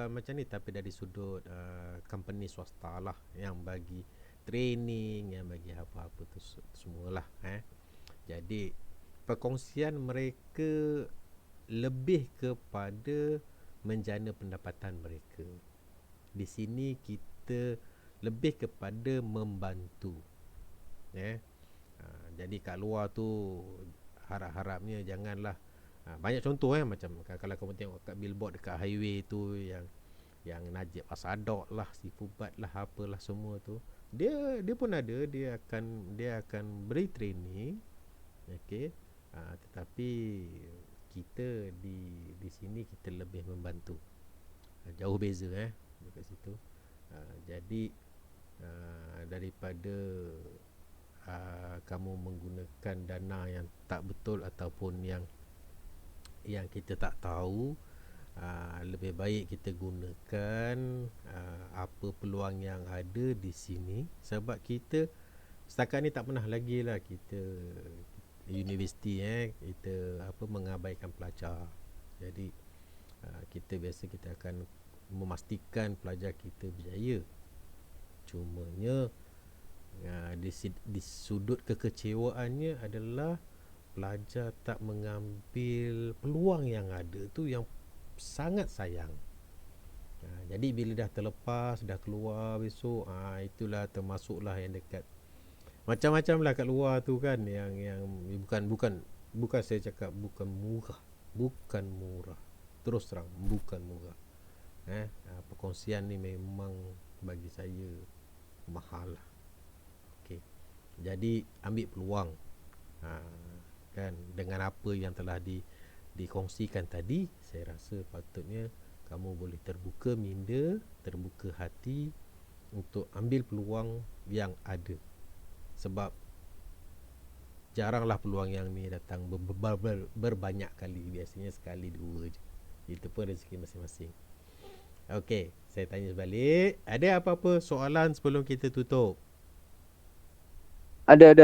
macam ni, tapi dari sudut company swasta lah, yang bagi training, yang bagi apa-apa tu semualah. Jadi perkongsian mereka lebih kepada menjana pendapatan mereka. Di sini kita lebih kepada membantu. Jadi kat luar tu harap-harapnya janganlah banyak contoh macam kalau kamu tengok kat billboard dekat highway tu, yang Najib Asadok lah, si Fubat lah, apalah semua tu, dia pun ada, dia akan beri training. Okey. Tetapi kita di sini kita lebih membantu. Jauh beza dekat situ. Jadi daripada kamu menggunakan dana yang tak betul ataupun yang kita tak tahu, lebih baik kita gunakan apa peluang yang ada di sini. Sebab kita setakat ni tak pernah lagi lah kita universiti kita mengabaikan pelajar. Jadi kita akan memastikan pelajar kita berjaya. Cumanya di sudut kekecewaannya adalah pelajar tak mengambil peluang yang ada tu, yang sangat sayang. Jadi bila dah terlepas, dah keluar besok, itulah termasuklah yang dekat macam-macam lah kat luar tu kan, yang bukan saya cakap bukan murah, terus terang bukan murah. Perkongsian ni memang bagi saya mahal lah. Okey. Jadi ambil peluang kan, dengan apa yang telah dikongsikan tadi. Saya rasa patutnya kamu boleh terbuka minda, terbuka hati untuk ambil peluang yang ada. Sebab jaranglah peluang yang ni datang berbanyak kali. Biasanya sekali dua je. Itu pun rezeki masing-masing. Okey, saya tanya balik, ada apa-apa soalan sebelum kita tutup? Ada.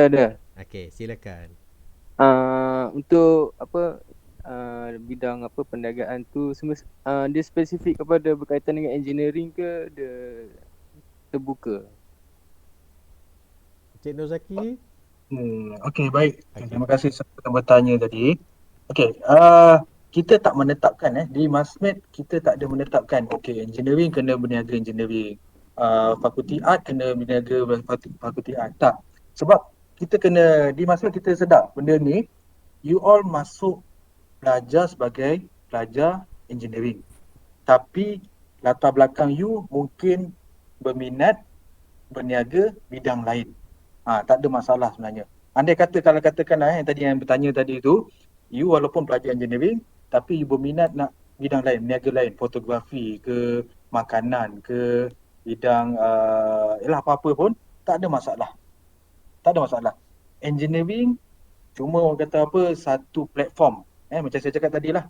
Okey, silakan. Untuk bidang perniagaan tu dia spesifik kepada berkaitan dengan engineering ke dia terbuka? Cik Nur Zaki? Okey, baik. Okey. Terima kasih kerana bertanya tadi. Okey, kita tak menetapkan di Masmed kita tak ada menetapkan okey engineering kena berniaga engineering. Fakulti art kena berniaga fakulti art. Tak. Sebab kita kena di Masmed kita sedar benda ni you all masuk belajar sebagai pelajar engineering. Tapi latar belakang you mungkin berminat berniaga bidang lain. Tak ada masalah sebenarnya. Andai kata kalau katakan yang tadi yang bertanya tadi tu, you walaupun pelajar engineering tapi you berminat nak bidang lain, berniaga lain, fotografi ke, makanan ke, bidang apa-apa pun, tak ada masalah. Tak ada masalah. Engineering cuma orang kata satu platform. Macam saya cakap tadi lah.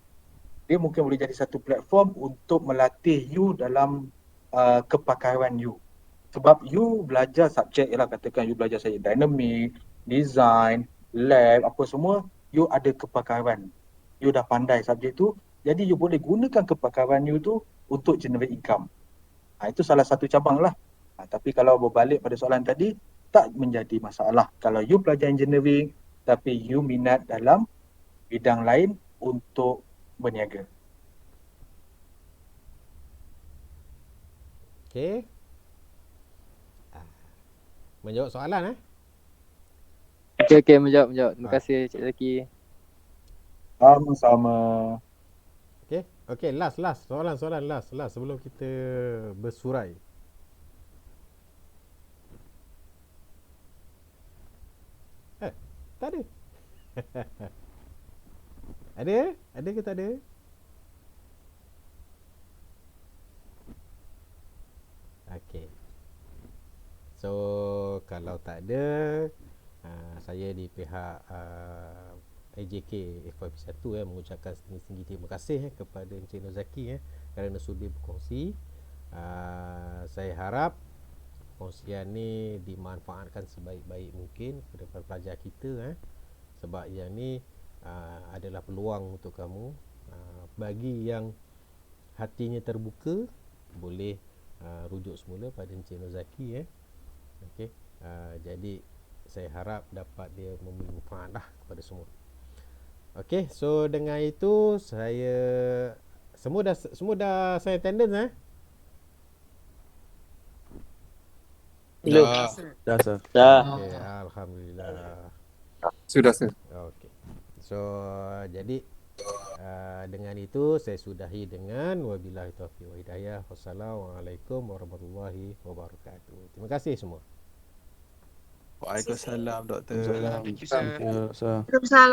Dia mungkin boleh jadi satu platform untuk melatih you dalam kepakaran you. Sebab you belajar subjek katakan you belajar saya dynamic, design, lab, apa semua, you ada kepakaran. You dah pandai subjek tu, jadi you boleh gunakan kepakaran you tu untuk generate income. Itu salah satu cabang lah. Tapi kalau berbalik pada soalan tadi, tak menjadi masalah. Kalau you pelajar engineering, tapi you minat dalam bidang lain untuk berniaga. Okey. Menjawab soalan Okey, menjawab. Terima kasih Cik Zaki. Sama-sama. Okey, last soalan last sebelum kita bersurai. Tak ada. Ada ke tak ada? Okey. So kalau tak ada, Saya di pihak AJK FYP1 mengucapkan setinggi-tinggi terima kasih kepada Encik Nozaki kerana sudi berkongsi. Saya harap kongsian ni dimanfaatkan sebaik-baik mungkin kepada pelajar kita sebab yang ni adalah peluang untuk kamu. Bagi yang hatinya terbuka, boleh rujuk semula pada Encik Nozaki okey. Jadi saya harap dapat dia memberi manfaat lah kepada semua. Okey, so dengan itu saya semua dah saya attendance Belum. Dah, sir. Okey, alhamdulillah. Sudah, sir. Okey. So jadi dengan itu saya sudahi dengan wabillahi taufiq wa hidayah. Wassalamualaikum warahmatullahi wabarakatuh. Terima kasih semua. Waalaikumsalam, Doktor. Waalaikumsalam. Thank you, sir. Waalaikumsalam.